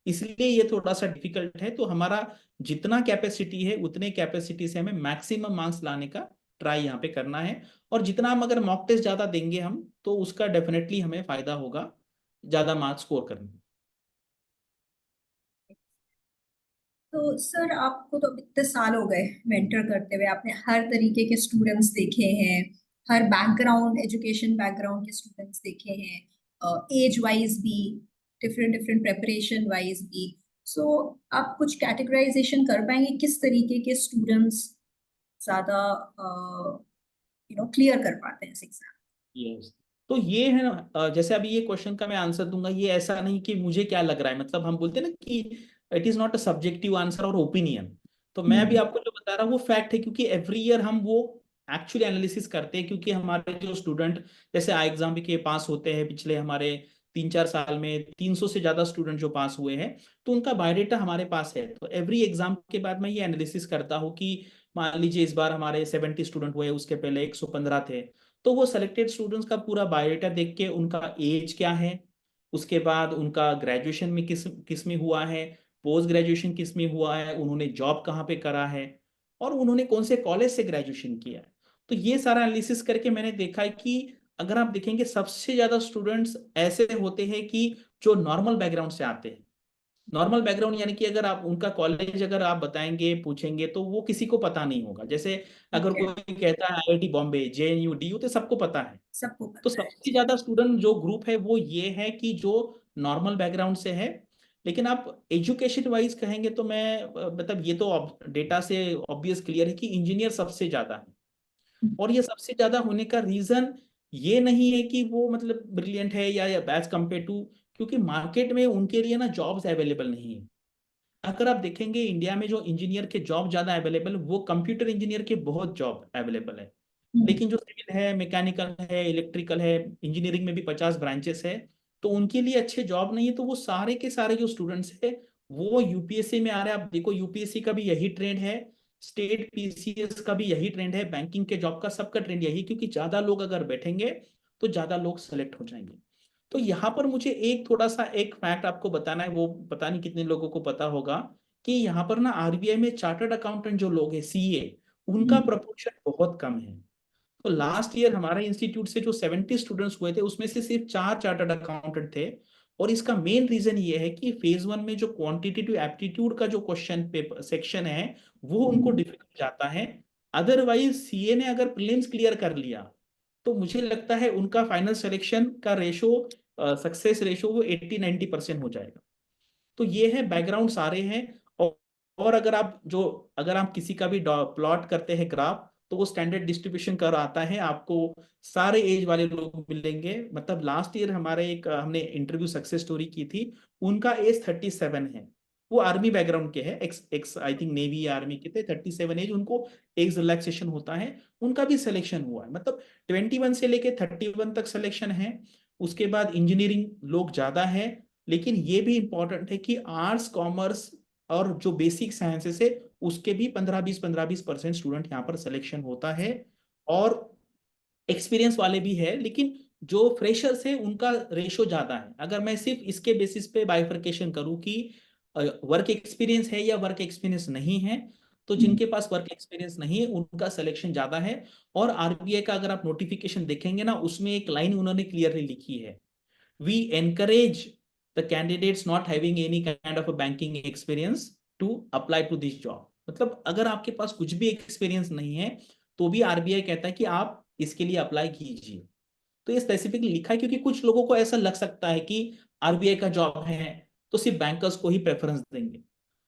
इसलिए ये थोड़ा सा डिफिकल्ट है। तो हमारा जितना कैपेसिटी है उतने कैपेसिटी से हमें मैक्सिमम मार्क्स लाने का ट्राई यहाँ पे करना है। और जितना हम अगर मॉक टेस्ट ज्यादा देंगे हम, तो उसका डेफिनेटली हमें फायदा होगा ज्यादा मार्क्स स्कोर करने में। तो सर आपको तो अब इतने साल हो गए मेंटर करते हुए, आपने हर तरीके के स्टूडेंट्स देखे हैं, हर बैकग्राउंड, एजुकेशन बैकग्राउंड के स्टूडेंट्स देखे हैं, एज वाइज भी, डिफरेंट डिफरेंट प्रेपरेशन वाइज भी। सो आप कुछ कैटेगराइजेशन कर पाएंगे किस तरीके के स्टूडेंट्स ज्यादा क्लियर कर पाते हैं इस एग्जाम? यस। तो ये है ना, जैसे अभी ये क्वेश्चन का मैं आंसर दूंगा, ये ऐसा नहीं कि मुझे क्या लग रहा है, मतलब हम बोलते हैं ना कि it is not a subjective answer और ओपिनियन। तो मैं अभी हम्म, आपको जो बता रहा हूँ वो फैक्ट है, क्योंकि एवरी ईयर हम वो एक्चुअली एनालिसिस करते हैं। क्योंकि हमारे जो स्टूडेंट जैसे आई एग्जाम के पास होते हैं, पिछले हमारे 3-4 साल में 300 से ज्यादा स्टूडेंट जो पास हुए हैं, तो उनका बायोडेटा हमारे पास है। तो एवरी एग्जाम के बाद मैं ये एनालिसिस करता हूँ कि मान लीजिए इस बार हमारे 70 स्टूडेंट हुए, उसके पहले 115 थे। तो वो सेलेक्टेड स्टूडेंट्स का पूरा बायोडेटा देख के उनका एज क्या है, उसके बाद उनका ग्रेजुएशन में किस किस में हुआ है, पोस्ट ग्रेजुएशन किस में हुआ है, उन्होंने जॉब कहाँ पे करा है, और उन्होंने कौन से कॉलेज से ग्रेजुएशन किया है। तो ये सारा एनालिसिस करके मैंने देखा है कि अगर आप देखेंगे सबसे ज्यादा स्टूडेंट्स ऐसे होते हैं कि जो नॉर्मल बैकग्राउंड से आते हैं। नॉर्मल बैकग्राउंड यानी कि अगर आप उनका कॉलेज अगर आप बताएंगे पूछेंगे तो वो किसी को पता नहीं होगा। जैसे अगर ठीक है, कोई कहता है आईआईटी बॉम्बे, जेएनयू, डीयू, तो सबको पता है। सबको तो पता है। सबसे ज्यादा स्टूडेंट जो ग्रुप है वो ये है कि जो नॉर्मल बैकग्राउंड से है। लेकिन आप एजुकेशन वाइज कहेंगे तो मैं मतलब ये तो डेटा से ऑब्वियस क्लियर है कि इंजीनियर सबसे ज्यादा है। और ये सबसे ज्यादा होने का रीजन ये नहीं है कि वो मतलब ब्रिलियंट है या एज कम्पेयर टू, क्योंकि मार्केट में उनके लिए ना जॉब्स अवेलेबल नहीं है। अगर आप देखेंगे इंडिया में जो इंजीनियर के जॉब ज्यादा अवेलेबल, वो कंप्यूटर इंजीनियर के बहुत जॉब अवेलेबल है। लेकिन जो सिविल है, मैकेनिकल है, इलेक्ट्रिकल है, इंजीनियरिंग में भी 50 ब्रांचेस है, तो उनके लिए अच्छे जॉब नहीं है। तो वो सारे के सारे जो स्टूडेंट्स है वो यूपीएससी में आ रहे हैं। आप देखो यूपीएससी का भी यही ट्रेंड है, स्टेट पीसीएस का भी यही ट्रेंड है, बैंकिंग के जॉब का सबका ट्रेंड यही, क्योंकि ज्यादा लोग अगर बैठेंगे तो ज्यादा लोग सेलेक्ट हो जाएंगे। तो यहाँ पर मुझे एक थोड़ा सा एक फैक्ट आपको बताना है, वो पता नहीं कितने लोगों को पता होगा, कि यहाँ पर ना आरबीआई में चार्टर्ड अकाउंटेंट जो लोग हैं, सीए, उनका प्रपोर्शन बहुत कम है। तो लास्ट ईयर हमारे इंस्टीट्यूट से जो 70 स्टूडेंट्स हुए थे उसमें से सिर्फ 4 चार्टर्ड अकाउंटेंट थे। और इसका मेन रीजन ये है कि फेज 1 में जो क्वांटिटेटिव एप्टीट्यूड का जो क्वेश्चन पेपर सेक्शन है वो उनको डिफिकल्ट जाता है। अदरवाइज सीए ने अगर प्रीलिम्स क्लियर कर लिया तो मुझे लगता है उनका फाइनल सिलेक्शन का रेशो, सक्सेस रेशो, वो 80-90% हो जाएगा। तो ये है बैकग्राउंड सारे हैं। और अगर आप किसी का भी प्लॉट करते हैं ग्राफ, तो वो स्टैंडर्ड डिस्ट्रीब्यूशन कर आता है आपको, सारे एज वाले लोग मिलेंगे। मतलब लास्ट ईयर हमारे हमने इंटरव्यू सक्सेस स्टोरी की थी, उनका एज 37 है। वो आर्मी बैकग्राउंड के हैं, x x I think navy या आर्मी के थे। 37 एज उनको एज रिलैक्सेशन होता है, उनका भी सिलेक्शन हुआ है। मतलब 21 से लेके 31 तक सिलेक्शन है। उसके बाद इंजीनियरिंग लोग ज्यादा है, लेकिन ये भी इंपॉर्टेंट है कि आर्ट्स, कॉमर्स और जो बेसिक साइंसेस है उसके भी 15-20% स्टूडेंट यहाँ पर सिलेक्शन होता है। और एक्सपीरियंस वाले भी है, लेकिन जो फ्रेशर्स है उनका रेशो ज्यादा है। अगर मैं सिर्फ इसके बेसिस पे बाइफरकेशन करूँ कि वर्क एक्सपीरियंस है या वर्क एक्सपीरियंस नहीं है, तो जिनके पास वर्क एक्सपीरियंस नहीं है उनका सिलेक्शन ज्यादा है। और आरबीआई का अगर आप नोटिफिकेशन देखेंगे ना, उसमें एक लाइन उन्होंने क्लियरली लिखी है, we encourage the candidates not having any kind of a banking experience to apply to this job। मतलब अगर आपके पास कुछ भी एक्सपीरियंस नहीं है तो भी आरबीआई कहता है कि आप इसके लिए अप्लाई कीजिए। तो ये स्पेसिफिकली लिखा है, क्योंकि कुछ लोगों को ऐसा लग सकता है कि आरबीआई का जॉब है तो सिर्फ बैंकर्स को ही प्रेफरेंस देंगे,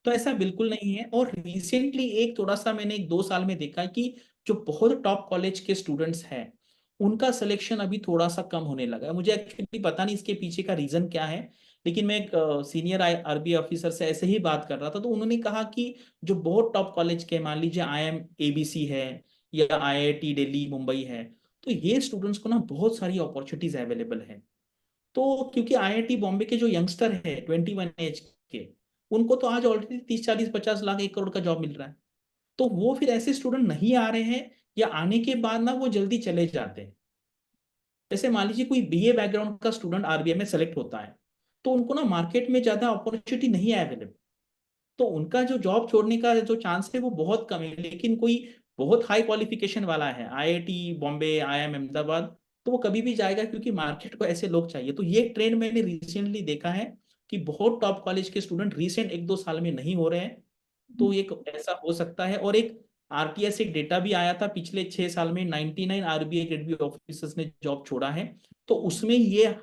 तो ऐसा बिल्कुल नहीं है। और रिसेंटली एक थोड़ा सा मैंने 1-2 साल में देखा कि जो बहुत टॉप कॉलेज के स्टूडेंट्स हैं उनका सिलेक्शन अभी थोड़ा सा कम होने लगा है। मुझे एक्चुअली पता नहीं इसके पीछे का रीजन क्या है, लेकिन मैं एक सीनियर आरबीआई ऑफिसर से ऐसे ही बात कर रहा था, तो उन्होंने कहा कि जो बहुत टॉप कॉलेज के, मान लीजिए आईएम एबीसी है या आईआईटी दिल्ली मुंबई है, तो ये स्टूडेंट्स को ना बहुत सारी अपॉर्चुनिटीज अवेलेबल है। तो क्योंकि आईआईटी बॉम्बे के जो यंगस्टर है 21 एज के, उनको तो आज ऑलरेडी 30-40-50 लाख 1 करोड़ का जॉब मिल रहा है। तो वो फिर ऐसे स्टूडेंट नहीं आ रहे हैं, या आने के बाद ना वो जल्दी चले जाते हैं। जैसे मान लीजिए कोई बीए बैकग्राउंड का स्टूडेंट आरबीआई में सेलेक्ट होता है, तो उनको ना मार्केट में ज्यादा अपॉर्चुनिटी नहीं है अवेलेबल, तो उनका जो जॉब छोड़ने का जो चांस है वो बहुत कम है। लेकिन कोई बहुत हाई क्वालिफिकेशन वाला है, आईआईटी बॉम्बे, आईआईएम अहमदाबाद, तो वो कभी भी जाएगा, क्योंकि मार्केट को ऐसे लोग चाहिए। तो ये ट्रेंड मैंने रिसेंटली देखा है कि बहुत टॉप कॉलेज के स्टूडेंट रिसेंट 1-2 साल में नहीं हो रहे हैं। तो एक ऐसा हो सकता है। और एक आरटीएस एक डेटा भी आया था, पिछले 6 साल में 99 आरबीआई ग्रेड बी ऑफिसर्स ने जॉब छोड़ा है। तो उसमें ये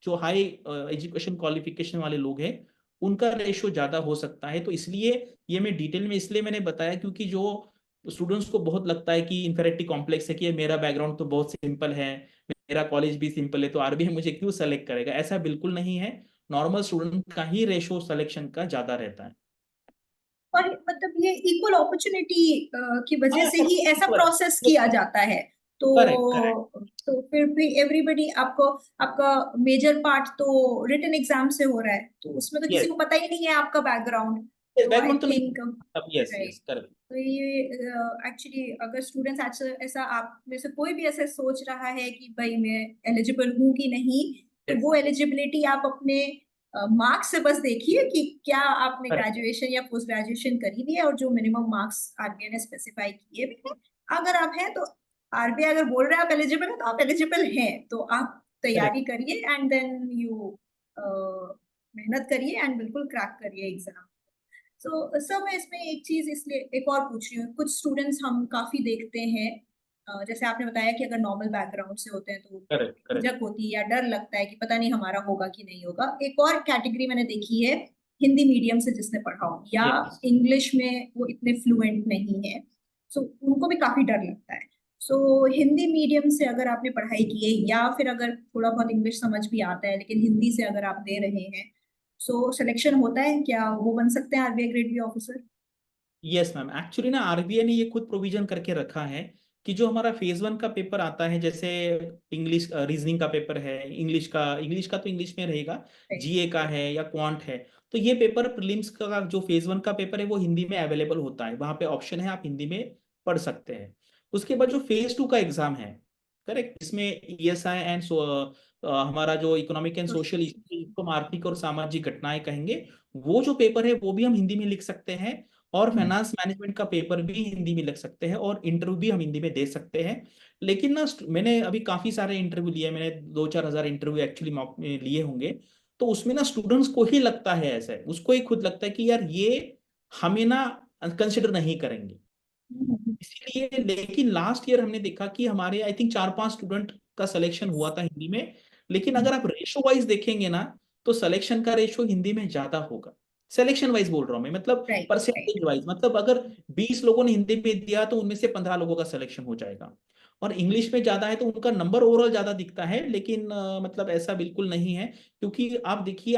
जो हाई एजुकेशन क्वालिफिकेशन वाले लोग हैं उनका रेशो ज्यादा हो सकता है। तो इसलिए ये मैं डिटेल में इसलिए मैंने बताया, क्योंकि जो स्टूडेंट्स को बहुत लगता है कि इन्फेरिटी कॉम्प्लेक्स है कि ये मेरा बैकग्राउंड तो बहुत सिंपल है, मेरा कॉलेज भी सिंपल है, तो आरबीआई मुझे क्यों सेलेक्ट करेगा। ऐसा बिल्कुल नहीं है, नॉर्मल स्टूडेंट का ही रेशो सिलेक्शन का ज्यादा रहता है। और मतलब ये इक्वल अपॉर्चुनिटी की वजह हाँ, से सब ही ऐसा equal प्रोसेस है। किया जाता है। तो करेक्ट करेक्ट। तो फिर भी एवरीबडी आपको, आपका मेजर पार्ट तो रिटन एग्जाम से हो रहा है, तो उसमें तो किसी यस, को पता ही नहीं है आपका बैकग्राउंड। तो आई बैकग्राउंड तो नहीं। थिंक अब यस राइट। Yes correct. तो ये एक्चुअली अगर स्टूडेंट्स ऐसा ऐसा आप में से कोई भी ऐसे सोच रहा है कि भाई मैं एलिजिबल हूँ कि नहीं, तो यस वो एलिजिबिलिटी आप अपने मार्क्स से बस देखिए कि क्या आपने करेक्ट। ग्रेजुएशन या पोस्ट ग्रेजुएशन करी भी है, और जो मिनिमम मार्क्स आरबीआई ने स्पेसिफाई किए भी हैं, अगर आप हैं तो आरबीआई अगर बोल रहे हैं आप एलिजिबल है तो आप एलिजिबल हैं, तो आप करेक्ट। तैयारी करिए एंड देन यू मेहनत करिए एंड बिल्कुल क्रैक करिए एग्जाम। सो सर मैं इसमें एक चीज इसलिए एक और पूछ रही हूँ, कुछ स्टूडेंट्स हम काफी देखते हैं, जैसे आपने बताया कि अगर नॉर्मल बैकग्राउंड से होते हैं तो करेक्ट करेक्ट। झिझक होती है या डर लगता है कि पता नहीं हमारा होगा कि नहीं होगा। एक और कैटेगरी मैंने देखी है, हिंदी मीडियम से जिसने पढ़ा हो या यस। इंग्लिश में वो इतने फ्लुएंट नहीं है, सो उनको भी काफी डर लगता है। सो हिंदी मीडियम से अगर आपने पढ़ाई की है या फिर अगर थोड़ा बहुत इंग्लिश समझ भी आता है लेकिन हिंदी से अगर आप दे रहे हैं, सो सिलेक्शन होता है क्या, वो बन सकते हैं RBI grade B officer? Yes ma'am, actually ना आरबीआई ने ये खुद प्रोविजन करके रखा है कि जो हमारा फेज 1 का पेपर आता है, जैसे इंग्लिश रीजनिंग का पेपर है, इंग्लिश का तो इंग्लिश में रहेगा, Right. जीए का है या क्वांट है, तो ये पेपर प्रीलिम्स का जो फेज 1 का पेपर है वो हिंदी में अवेलेबल होता है, वहां पे ऑप्शन है आप हिंदी में पढ़ सकते हैं। उसके बाद जो फेज 2 का एग्जाम है, करेक्ट, इसमें ईएसआई एंड हमारा जो economic and Social social issue, जिसको हम आर्थिक और सामाजिक घटनाएं कहेंगे, वो जो पेपर है वो भी हम हिंदी में लिख सकते हैं, और फाइनेंस मैनेजमेंट का पेपर भी हिंदी में लिख सकते हैं, और इंटरव्यू भी हम हिंदी में दे सकते हैं। लेकिन ना मैंने अभी काफी सारे इंटरव्यू लिए, मैंने 2-4 हजार इंटरव्यू एक्चुअली मॉक में लिए होंगे, तो उसमें ना स्टूडेंट्स को ही लगता है ऐसा है, उसको ही खुद लगता है कि यार ये हमें ना कंसिडर नहीं करेंगे। इसीलिए लेकिन लास्ट ईयर हमने देखा कि हमारे आई थिंक 4-5 स्टूडेंट का सिलेक्शन हुआ था हिंदी में, लेकिन अगर आप रेशो वाइज देखेंगे ना, तो सिलेक्शन का रेशो हिंदी में ज्यादा होगा। सिलेक्शन वाइज बोल रहा हूँ मैं, मतलब Right. Right. परसेंटेज वाइज, मतलब अगर 20 लोगों ने हिंदी में दिया तो उनमें से 15 लोगों का सिलेक्शन हो जाएगा। और इंग्लिश में ज्यादा है तो उनका नंबर ओवरऑल ज्यादा दिखता है, लेकिन मतलब ऐसा बिल्कुल नहीं है, क्योंकि आप देखिए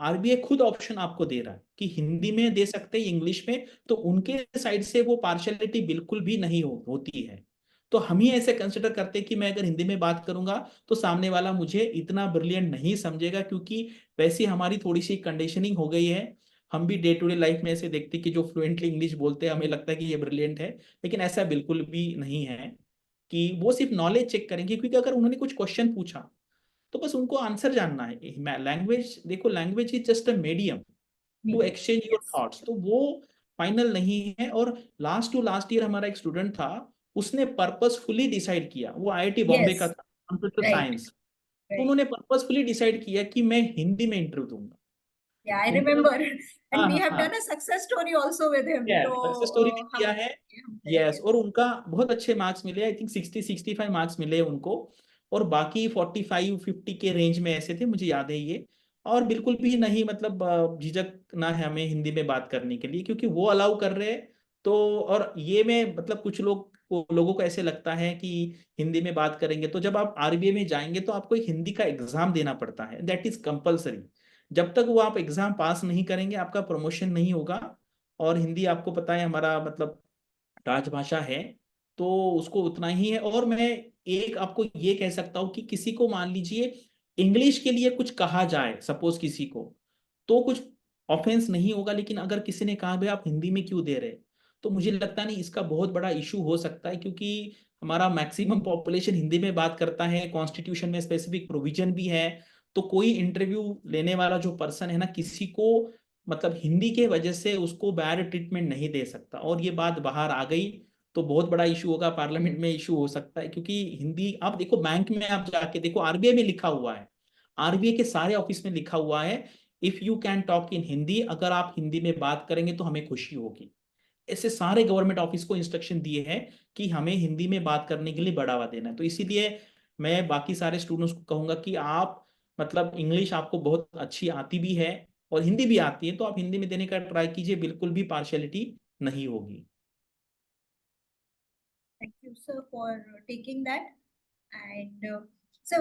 आरबीआई खुद ऑप्शन आपको दे रहा है कि हिंदी में दे सकते हैं, इंग्लिश में, तो उनके साइड से वो पार्शलिटी बिल्कुल भी नहीं होती है। तो हम ही ऐसे कंसिडर करते हैं कि मैं अगर हिंदी में बात करूंगा तो सामने वाला मुझे इतना ब्रिलियंट नहीं समझेगा, क्योंकि वैसी हमारी थोड़ी सी कंडीशनिंग हो गई है। हम भी डे टू डे लाइफ में ऐसे देखते हैं कि जो फ्लुएंटली इंग्लिश बोलते हैं हमें लगता है कि ये ब्रिलियंट है, लेकिन ऐसा बिल्कुल भी नहीं है। कि वो सिर्फ नॉलेज चेक करेंगे, क्योंकि अगर उन्होंने कुछ क्वेश्चन पूछा तो बस उनको आंसर जानना है। लैंग्वेज देखो, language is just a medium to Medium. Exchange your Yes. Thoughts, तो वो फाइनल नहीं है। और लास्ट टू लास्ट ईयर हमारा एक स्टूडेंट था, उसने पर्पसफुली डिसाइड किया, वो आईआईटी बॉम्बे का Yes. था, कंप्यूटर Right. साइंस, तो Right. उन्होंने पर्पसफुली डिसाइड किया कि मैं हिंदी में इंटरव्यू दूंगा। Yeah, I उनको remember. And हाँ we हाँ have हाँ, done a success story also with him. तो सक्सेस स्टोरी भी किया हम है। हम यस, करेंगे। और उनका बहुत अच्छे मार्क्स मिले, आई थिंक 60-65 मार्क्स मिले उनको, और बाकी 45-50 के रेंज में ऐसे थे, मुझे याद है ये। और बिल्कुल भी नहीं, मतलब झिझक ना है हमें हिंदी में बात करने के लिए, क्योंकि वो अलाउ कर रहे हैं। तो और ये में मतलब कुछ लोगों को ऐसे लगता है कि हिंदी में बात करेंगे, तो जब आप आरबीआई में जाएंगे तो आपको एक हिंदी का एग्जाम देना पड़ता है, दैट इज कंपलसरी। जब तक वो आप एग्जाम पास नहीं करेंगे आपका प्रमोशन नहीं होगा। और हिंदी आपको पता है हमारा मतलब राजभाषा है, तो उसको उतना ही है। और मैं एक आपको ये कह सकता हूँ कि किसी को मान लीजिए इंग्लिश के लिए कुछ कहा जाए, सपोज किसी को, तो कुछ ऑफेंस नहीं होगा, लेकिन अगर किसी ने कहा भाई आप हिंदी में क्यों दे रहे, तो मुझे लगता नहीं, इसका बहुत बड़ा इशू हो सकता है, क्योंकि हमारा मैक्सिमम पॉपुलेशन हिंदी में बात करता है, कॉन्स्टिट्यूशन में स्पेसिफिक प्रोविजन भी है। तो कोई इंटरव्यू लेने वाला जो पर्सन है ना, किसी को मतलब हिंदी के वजह से उसको बैड ट्रीटमेंट नहीं दे सकता। और ये बात बाहर आ गई तो बहुत बड़ा इशू होगा, पार्लियामेंट में इशू हो सकता है, क्योंकि हिंदी आप देखो, बैंक में आप जाके देखो, आरबीआई में लिखा हुआ है, आरबीआई के सारे ऑफिस में लिखा हुआ है, if you can talk in Hindi, अगर आप हिंदी में बात करेंगे तो हमें खुशी होगी। ऐसे सारे गवर्नमेंट ऑफिस को इंस्ट्रक्शन दिए हैं कि हमें हिंदी में बात करने के लिए बढ़ावा देना है। तो इसीलिए मैं बाकी सारे स्टूडेंट्स को कहूंगा कि आप मतलब इंग्लिश आपको बहुत अच्छी आती भी है और हिंदी भी आती है, तो आप हिंदी में देने का ट्राई कीजिए, बिल्कुल भी पार्शियलिटी नहीं होगी। Thank you, sir, for taking that. And sir,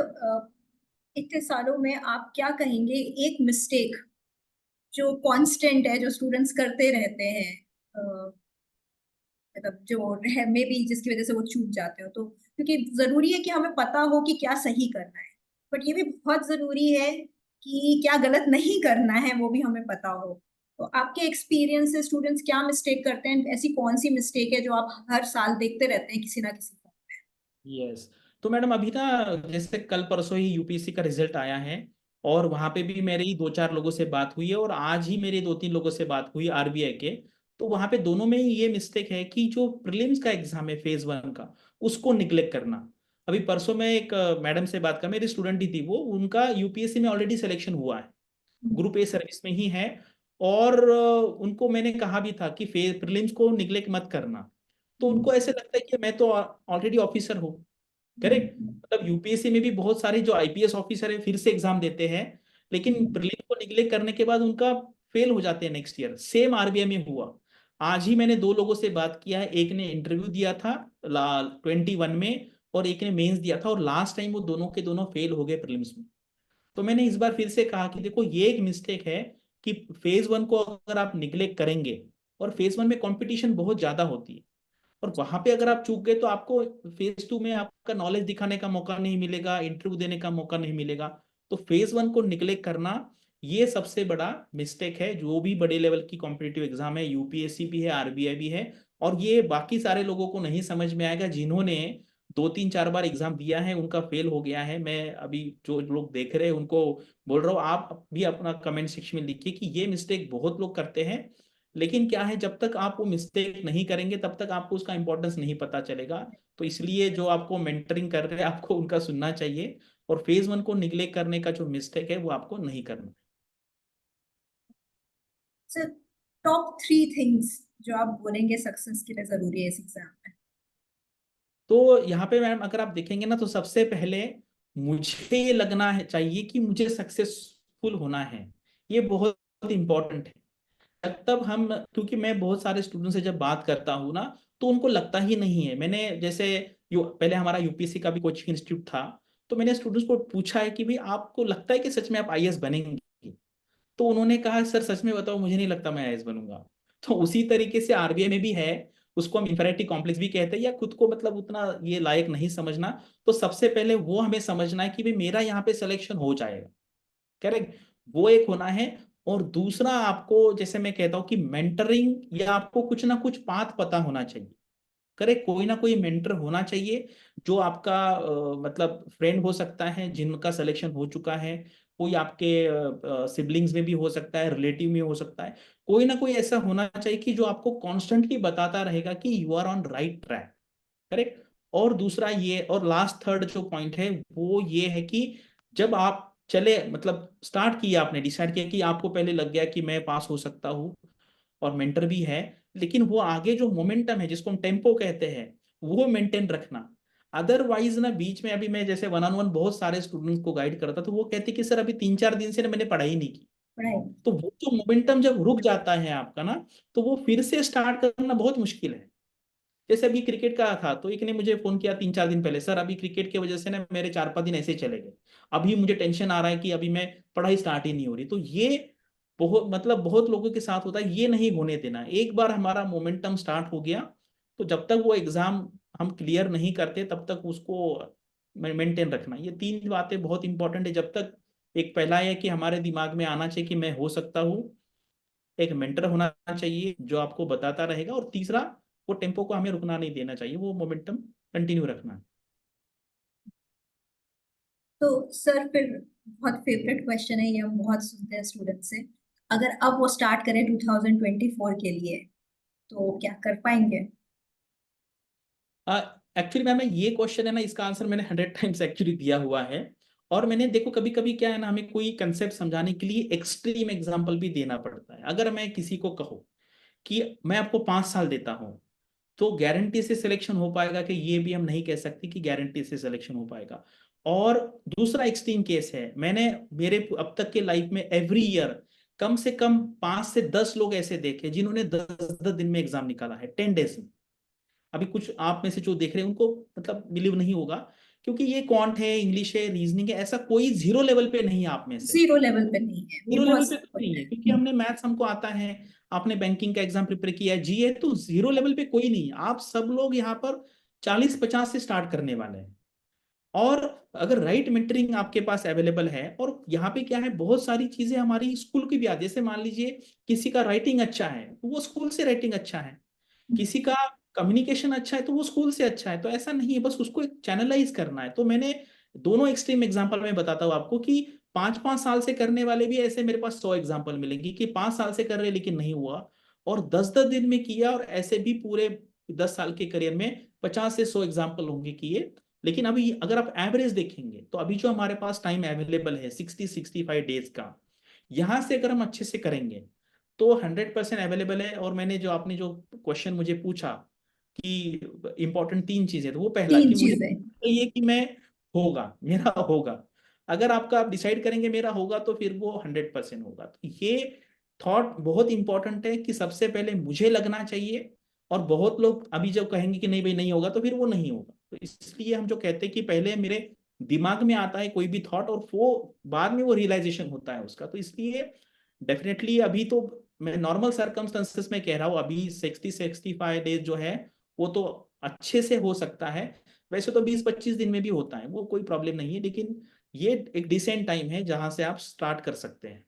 इतने सालों में आप क्या कहेंगे, एक मिस्टेक जो कांस्टेंट है, जो स्टूडेंट्स करते रहते हैं, मतलब जो है मे बी जिसकी वजह से वो चूक जाते हो, तो क्योंकि जरूरी है कि हमें पता हो कि क्या सही करना है, बट ये भी बहुत जरूरी है कि क्या गलत नहीं करना है वो भी हमें पता हो। तो आपके एक्सपीरियंस से स्टूडेंट्स क्या मिस्टेक करते हैं, ऐसी कौन सी मिस्टेक है जो आप हर साल देखते रहते हैं किसी ना किसी को? यस, तो मैडम अभी ना जैसे कल परसों ही यूपीएससी का रिजल्ट आया है, और वहां पे भी मेरे ही 2-4 लोगों से बात हुई है, और आज ही मेरे 2-3 लोगों से बात हुई आरबीआई के। तो वहां पे दोनों में ही ये मिस्टेक है कि जो प्रीलिम्स का एग्जाम है फेज 1 का, उसको निग्लेक्ट करना। अभी परसों मैं एक मैडम से बात कर, मेरी स्टूडेंट ही थी वो, उनका यूपीएससी में ऑलरेडी सिलेक्शन हुआ है, ग्रुप ए सर्विस में ही है। और उनको मैंने कहा भी था कि प्रीलिम्स को निग्लेक्ट मत करना। तो उनको ऐसे लगता है कि मैं तो ऑलरेडी ऑफिसर हूँ, करेक्ट, मतलब यूपीएससी में भी बहुत सारे जो आईपीएस ऑफिसर है फिर से एग्जाम देते हैं, लेकिन प्रीलिम को निगलेक्ट करने के बाद उनका फेल हो जाते हैं नेक्स्ट ईयर। सेम आरबीआई में हुआ। आज ही मैंने 2 लोगों से बात किया है, एक ने इंटरव्यू दिया था 21 में, और एक ने मेंस दिया था, और लास्ट टाइम वो दोनों के दोनों फेल हो गए प्रीलिम्स में। तो मैंने इस बार फिर से कहा कि देखो ये एक मिस्टेक है कि फेज 1 को अगर आप निगलेक्ट करेंगे, और फेज 1 में कंपटीशन बहुत ज्यादा होती है, और वहां पे अगर आप चूक गए तो आपको फेज 2 में आपका नॉलेज दिखाने का मौका नहीं मिलेगा, इंटरव्यू देने का मौका नहीं मिलेगा। तो फेज 1 को निगलेक्ट करना ये सबसे बड़ा मिस्टेक है। जो भी बड़े लेवल की कॉम्पिटिटिव एग्जाम है, यूपीएससी भी है, आरबीआई भी है, और ये बाकी सारे लोगों को नहीं समझ में आएगा जिन्होंने 2 3 4 बार एग्जाम दिया है, उनका फेल हो गया है। मैं अभी जो लोग देख रहे हैं उनको बोल रहा हूँ, आप भी अपना कमेंट सेक्शन में लिखिए कि ये मिस्टेक बहुत लोग करते हैं। लेकिन क्या है, जब तक आप वो मिस्टेक नहीं करेंगे तब तक आपको उसका इंपॉर्टेंस नहीं पता चलेगा। तो इसलिए जो आपको मेंटरिंग कर रहे हैं आपको उनका सुनना चाहिए, और फेज 1 को निगलेक्ट करने का जो मिस्टेक है वो आपको नहीं करना। सर, टॉप 3 थिंग्स जो आप बोलेंगे सक्सेस के लिए जरूरी है इस एग्जाम में? तो यहाँ पे मैम अगर आप देखेंगे ना, तो सबसे पहले मुझे ये लगना है चाहिए कि मुझे सक्सेसफुल होना है। ये बहुत इंपॉर्टेंट है। तब हम, क्योंकि मैं बहुत सारे स्टूडेंट से जब बात करता हूँ ना, तो उनको लगता ही नहीं है। मैंने जैसे पहले हमारा यूपीएससी का भी कोचिंग इंस्टीट्यूट था, तो मैंने स्टूडेंट्स को पूछा है कि भाई आपको लगता है कि सच में आप आईएएस बनेंगे? तो उन्होंने कहा सर सच में बताओ, मुझे नहीं लगता मैं आईएएस बनूंगा। तो उसी तरीके से आरबीआई में भी है। उसको हम इंफेरिटी कॉम्प्लेक्स भी कहते हैं, या खुद को मतलब उतना ये लायक नहीं समझना। तो सबसे पहले वो हमें समझना है कि भाई मेरा यहाँ पे सिलेक्शन हो जाएगा, करेक्ट, वो एक होना है। और दूसरा, आपको जैसे मैं कहता हूँ कि मेंटरिंग, या आपको कुछ ना कुछ पाथ पता होना चाहिए। करेक्ट, कोई ना कोई मेंटर होना चाहिए जो आपका मतलब फ्रेंड हो सकता है जिनका सिलेक्शन हो चुका है, कोई आपके सिबलिंग्स में भी हो सकता है, रिलेटिव में हो सकता है। कोई ना कोई ऐसा होना चाहिए कि जो आपको कॉन्स्टेंटली बताता रहेगा कि you are on right track. Correct. और दूसरा ये, और लास्ट थर्ड जो पॉइंट है वो ये है कि जब आप चले, मतलब स्टार्ट किया, आपने डिसाइड किया कि आपको पहले लग गया कि मैं पास हो सकता हूँ और मेंटर भी है, लेकिन वो आगे जो मोमेंटम है जिसको हम टेम्पो कहते हैं, वो मेंटेन रखना। अदरवाइज ना, बीच में अभी मैं जैसे वन ऑन वन बहुत सारे स्टूडेंट्स को गाइड करता, तो वो कहते कि सर अभी 3 4 दिन से ना मैंने पढ़ाई नहीं की। पढ़ाई। तो वो जो मोमेंटम जब रुक जाता है आपका ना, तो वो फिर से स्टार्ट करना बहुत मुश्किल है। जैसे अभी क्रिकेट का था, तो एक ने मुझे फोन किया 3 4 दिन पहले, सर अभी क्रिकेट की वजह से ना मेरे 4 5 दिन ऐसे ही चले गए, अभी मुझे टेंशन आ रहा है कि अभी मैं पढ़ाई स्टार्ट ही नहीं हो रही। तो ये बहुत, मतलब बहुत लोगों के साथ होता है, ये नहीं होने देना। एक बार हमारा मोमेंटम स्टार्ट हो गया, तो जब तक वो एग्जाम हम क्लियर नहीं करते तब तक उसको मेंटेन रखना। ये 3 बातें बहुत इंपॉर्टेंट है। जब तक, एक पहला है कि हमारे दिमाग में आना चाहिए कि मैं हो सकता हूँ, एक मेंटर होना चाहिए जो आपको बताता रहेगा, और तीसरा, वो टेम्पो को हमें रुकना नहीं देना चाहिए, वो मोमेंटम कंटिन्यू रखना है। तो सर फिर बहुत फेवरेट क्वेश्चन है ये, हम बहुत सुनते हैं स्टूडेंट से। अगर अब वो स्टार्ट करें 2024 के लिए तो क्या कर पाएंगे? एक्चुअली मैम, ये क्वेश्चन है ना, इसका आंसर मैंने 100 टाइम्स एक्चुअली दिया हुआ है। और मैंने, देखो कभी कभी क्या है ना, हमें कोई कंसेप्ट समझाने के लिए एक्सट्रीम एग्जाम्पल भी देना पड़ता है। अगर मैं किसी को कहूँ कि मैं आपको 5 साल देता हूँ, तो गारंटी से सिलेक्शन हो पाएगा कि ये भी हम नहीं कह सकते कि गारंटी से सिलेक्शन हो पाएगा। और दूसरा एक्सट्रीम केस है, मैंने मेरे अब तक के लाइफ में एवरी ईयर कम से कम 5 से 10 लोग ऐसे देखे जिन्होंने 10 10 दिन में एग्जाम निकाला है, 10 डेज में। अभी कुछ आप में से जो देख रहे हैं उनको मतलब बिलीव नहीं होगा, क्योंकि ये क्वांट है, इंग्लिश है, रीजनिंग है, ऐसा कोई जीरो लेवल पे नहीं है आप में से। जीरो लेवल पे नहीं है, वो जीरो लेवल बहुत पे कोई सिंपल नहीं है। है, क्योंकि हमने मैथ्स हमको आता है, आपने बैंकिंग का एग्जाम प्रिपेयर किया है, जीए, तो जीरो लेवल पे कोई नहीं है। आप सब लोग यहाँ पर 40 50 से स्टार्ट करने वाले हैं। और अगर राइट मेंटरिंग आपके पास अवेलेबल है, और यहाँ पे क्या है, बहुत सारी चीजें हमारी स्कूल की भी आती है। जैसे मान लीजिए किसी का राइटिंग अच्छा है तो वो स्कूल से राइटिंग अच्छा है, किसी का कम्युनिकेशन अच्छा है तो वो स्कूल से अच्छा है। तो ऐसा नहीं है, बस उसको एक चैनलाइज करना है। तो मैंने दोनों एक्सट्रीम एग्जांपल में बताता हूँ आपको कि 5 5 साल से करने वाले भी ऐसे मेरे पास 100 एग्जांपल मिलेंगे कि 5 साल से कर रहे लेकिन नहीं हुआ, और 10 10 दिन में किया, और ऐसे भी पूरे 10 साल के करियर में 50 से 100 एग्जाम्पल होंगे किए। लेकिन अभी अगर आप एवरेज देखेंगे, तो अभी जो हमारे पास टाइम अवेलेबल है 60 65 डेज का, यहाँ से अगर हम अच्छे से करेंगे तो 100% अवेलेबल है। और मैंने जो, आपने जो क्वेश्चन मुझे पूछा कि इंपॉर्टेंट 3 चीजें, तो वो पहला तीन कि मुझे चीजें। चाहिए कि मैं, होगा, मेरा होगा। अगर आपका, आप डिसाइड करेंगे मेरा होगा, तो फिर वो 100% होगा। तो ये थॉट बहुत इंपॉर्टेंट है कि सबसे पहले मुझे लगना चाहिए। और बहुत लोग अभी जब कहेंगे कि नहीं भाई नहीं होगा, तो फिर वो नहीं होगा। तो इसलिए हम जो कहते हैं कि पहले मेरे दिमाग में आता है कोई भी थॉट, और वो बाद में वो रियलाइजेशन होता है उसका। तो इसलिए डेफिनेटली अभी तो मैं नॉर्मल सर्कमस्टेंसेस में कह रहा हूँ, अभी 60 65 डेज जो है वो तो अच्छे से हो सकता है। वैसे तो 20-25 दिन में भी होता है, वो कोई प्रॉब्लम नहीं है, लेकिन ये एक डिसेंट टाइम है जहां से आप स्टार्ट कर सकते हैं।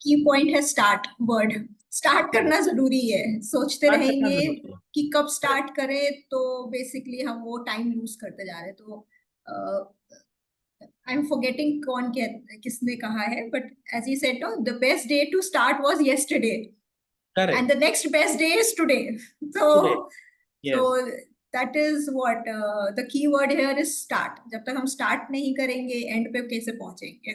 की पॉइंट है स्टार्ट वर्ड। स्टार्ट करना जरूरी है, सोचते स्टार्ट करना रहेंगे जरूरी है। कि कब स्टार्ट करें, तो बेसिकली हम वो टाइम लूज करते जा रहे हैं। तो आई एम फॉरगेटिंग किसने कहा है, but as you said, no, the best day to start was yesterday and correct. the next best day is today. so today. so yes. that is what the key word here is start. जब तक हम start नहीं करेंगे and पे कैसे पहुंचेंगे?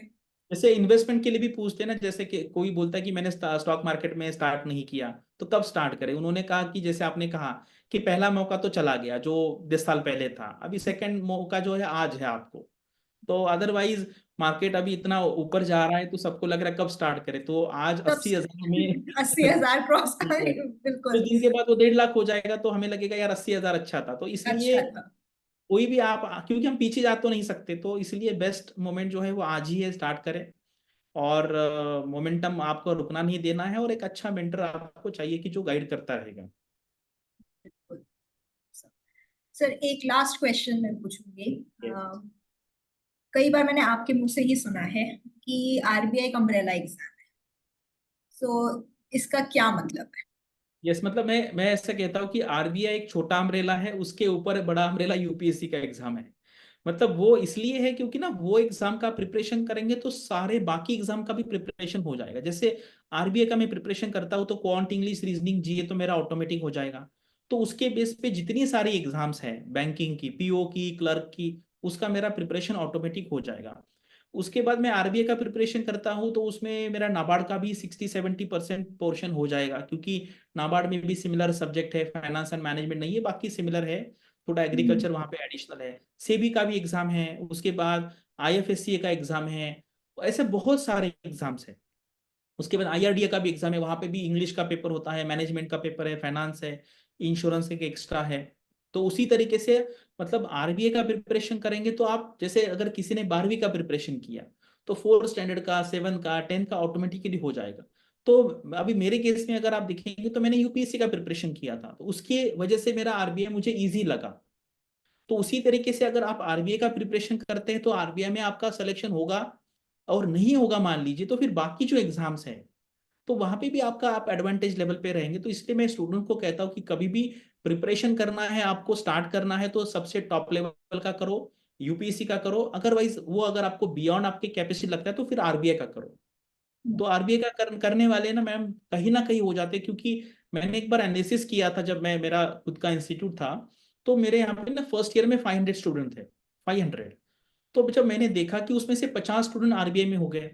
जैसे investment के लिए भी पूछते हैं ना, जैसे कि कोई बोलता है कि मैंने स्टॉक मार्केट में स्टार्ट नहीं किया, तो कब स्टार्ट करें? उन्होंने कहा कि जैसे आपने कहा कि पहला मौका तो चला गया जो 10 साल पहले था, अभी सेकंड मौका जो है आज है आपको। तो अदरवाइज मार्केट अभी इतना ऊपर जा रहा है तो सबको लग रहा है कब स्टार्ट करें, तो आज तब 80,000 में 80,000 क्रॉस कुछ बिल्कुल दिन के बाद वो 1.5 लाख हो जाएगा, तो हमें लगेगा यार 80,000 अच्छा था। तो इसलिए अच्छा था। कोई भी आप, क्योंकि हम पीछे जा तो नहीं सकते, तो इसलिए बेस्ट मोमेंट जो है वो आज ही है, स्टार्ट करें। और मोमेंटम आपको रुकना नहीं देना है, और एक अच्छा मेंटर आपको चाहिए कि जो गाइड करता रहेगा। सर एक लास्ट क्वेश्चन मैं पूछूंगी। यस। कई बार मैंने आपके मुंह से ही सुना है कि आरबीआई का अम्ब्रेला एग्जाम है, तो इसका क्या मतलब है? यस, मतलब मैं ऐसा कहता हूँ कि आरबीआई एक छोटा अम्ब्रेला है, उसके ऊपर बड़ा अम्ब्रेला यूपीएससी का एग्जाम है। मतलब वो इसलिए है क्योंकि ना वो एग्जाम का प्रिपरेशन करेंगे तो सारे बाकी एग्जाम का भी प्रिपरेशन हो जाएगा। जैसे आरबीआई का मैं प्रिपरेशन करता हूँ तो क्वांट, इंग्लिश, रीजनिंग, जीए तो मेरा ऑटोमेटिक हो जाएगा। तो उसके बेस पे जितनी सारी एग्जाम्स हैं, बैंकिंग की, पीओ की, क्लर्क की, उसका मेरा प्रिपरेशन ऑटोमेटिक हो जाएगा। उसके बाद मैं आरबीआई का प्रिपरेशन करता हूँ तो उसमें मेरा नाबार्ड का भी 60-70% पोर्शन हो जाएगा, क्योंकि नाबार्ड में भी सिमिलर सब्जेक्ट है, फाइनेंस एंड मैनेजमेंट नहीं है, बाकी सिमिलर है, थोड़ा एग्रीकल्चर वहाँ पे एडिशनल है। सेबी का भी एग्जाम है, उसके बाद आईएफएससीए का एग्जाम है, ऐसे बहुत सारे एग्जाम्स हैं। उसके बाद आईआरडीए का भी एग्जाम है, वहाँ पे भी इंग्लिश का पेपर होता है, मैनेजमेंट का पेपर है, फाइनेंस है, इंश्योरेंस एक एक्स्ट्रा है। तो उसी तरीके से मतलब आरबीए का प्रिपरेशन करेंगे तो आप, जैसे अगर किसी ने 12वीं का प्रिपरेशन किया तो 4th स्टैंडर्ड का, 7 का, 10 का ऑटोमेटिकली हो जाएगा। तो अभी मेरे केस में अगर आप देखेंगे तो मैंने यूपीएससी का प्रिपरेशन किया था, तो उसकी वजह से मेरा आरबीआई मुझे ईजी लगा। तो उसी तरीके से अगर आप आरबीआई का प्रिपरेशन करते हैं तो आरबीआई में आपका सिलेक्शन होगा, और नहीं होगा मान लीजिए, तो फिर बाकी जो एग्जाम्स हैं तो वहां पे भी आपका आप एडवांटेज लेवल पे रहेंगे। तो इसलिए मैं स्टूडेंट को कहता हूँ कि कभी भी प्रिपरेशन करना है, आपको स्टार्ट करना है तो सबसे टॉप लेवल का करो, यूपीएससी का करो। अदरवाइज वो अगर आपको बियॉन्ड आपकी कैपेसिटी लगता है तो फिर आरबीआई का करो। तो आरबीआई का करने वाले ना मैम कहीं ना कहीं हो जाते हैं, क्योंकि मैंने एक बार एनालिसिस किया था जब मैं, मेरा खुद का इंस्टीट्यूट था, तो मेरे यहाँ पे ना फर्स्ट ईयर में 500 स्टूडेंट थे, 500। तो जब मैंने देखा कि उसमें से 50 स्टूडेंट आरबीआई में हो गए,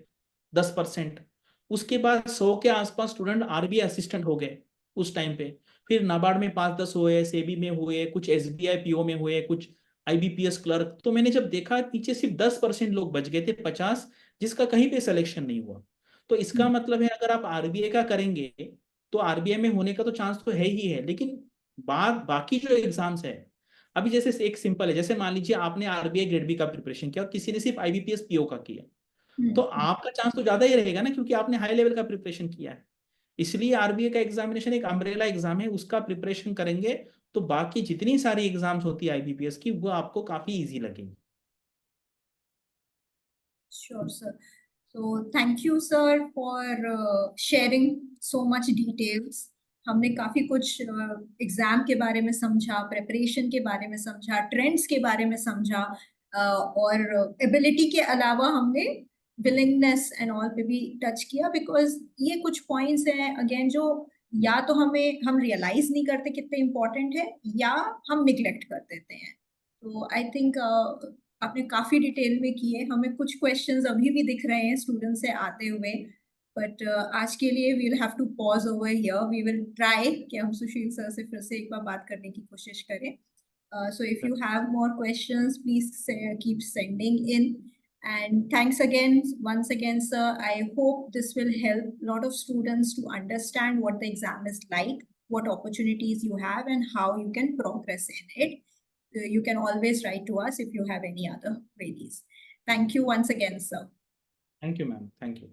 10%, उसके बाद 100 के आसपास स्टूडेंट आरबीआई असिस्टेंट हो गए उस टाइम पे। फिर नाबार्ड में 5-10 हुए, सेबी में हुए, कुछ एसबीआई पीओ में हुए, कुछ आईबीपीएस क्लर्क। तो मैंने जब देखा पीछे सिर्फ 10% लोग बच गए थे, 50 जिसका कहीं पे सिलेक्शन नहीं हुआ। तो इसका मतलब है अगर आप आरबीआई का करेंगे तो आरबीआई में होने का तो चांस तो है ही है, लेकिन बाकी जो एग्जाम्स है, अभी जैसे एक सिंपल है, जैसे मान लीजिए आपने आरबीआई ग्रेड बी का प्रिपरेशन किया और किसी ने सिर्फ आईबीपीएस पीओ का किया, तो आपका चांस तो ज्यादा ही रहेगा ना, क्योंकि आपने हाई लेवल का प्रिपरेशन किया है। इसलिए आरबीआई का एग्जामिनेशन एक अम्ब्रेला एग्जाम है, उसका प्रिपरेशन करेंगे तो बाकी जितनी सारी एग्जाम्स होती है आईबीपीएस की वो आपको काफी इजी लगेगी। Sure sir. So thank you sir for sharing so much details. हमने काफी कुछ एग्जाम के बारे में समझा, प्रेपरेशन के बारे में समझा, ट्रेंड्स के बारे में समझा, और एबिलिटी के अलावा हमने विलिंगनेस एंड ऑल पे भी टच किया, बिकॉज ये कुछ पॉइंट्स हैं अगेन जो या तो हम रियलाइज नहीं करते कितने इम्पोर्टेंट है, या हम निग्लेक्ट कर देते हैं। तो आई थिंक आपने काफी डिटेल में किए। हमें कुछ क्वेश्चंस अभी भी दिख रहे हैं स्टूडेंट से आते हुए, बट आज के लिए we will have to pause over here. We will try कि हम सुशील सर से फिर से एक बार बात करने की कोशिश करें। So if you have more questions, please keep sending in. And thanks again, once again, sir. I hope this will help a lot of students to understand what the exam is like, what opportunities you have, and how you can progress in it. You can always write to us if you have any other queries. Thank you once again, sir. Thank you ma'am, thank you.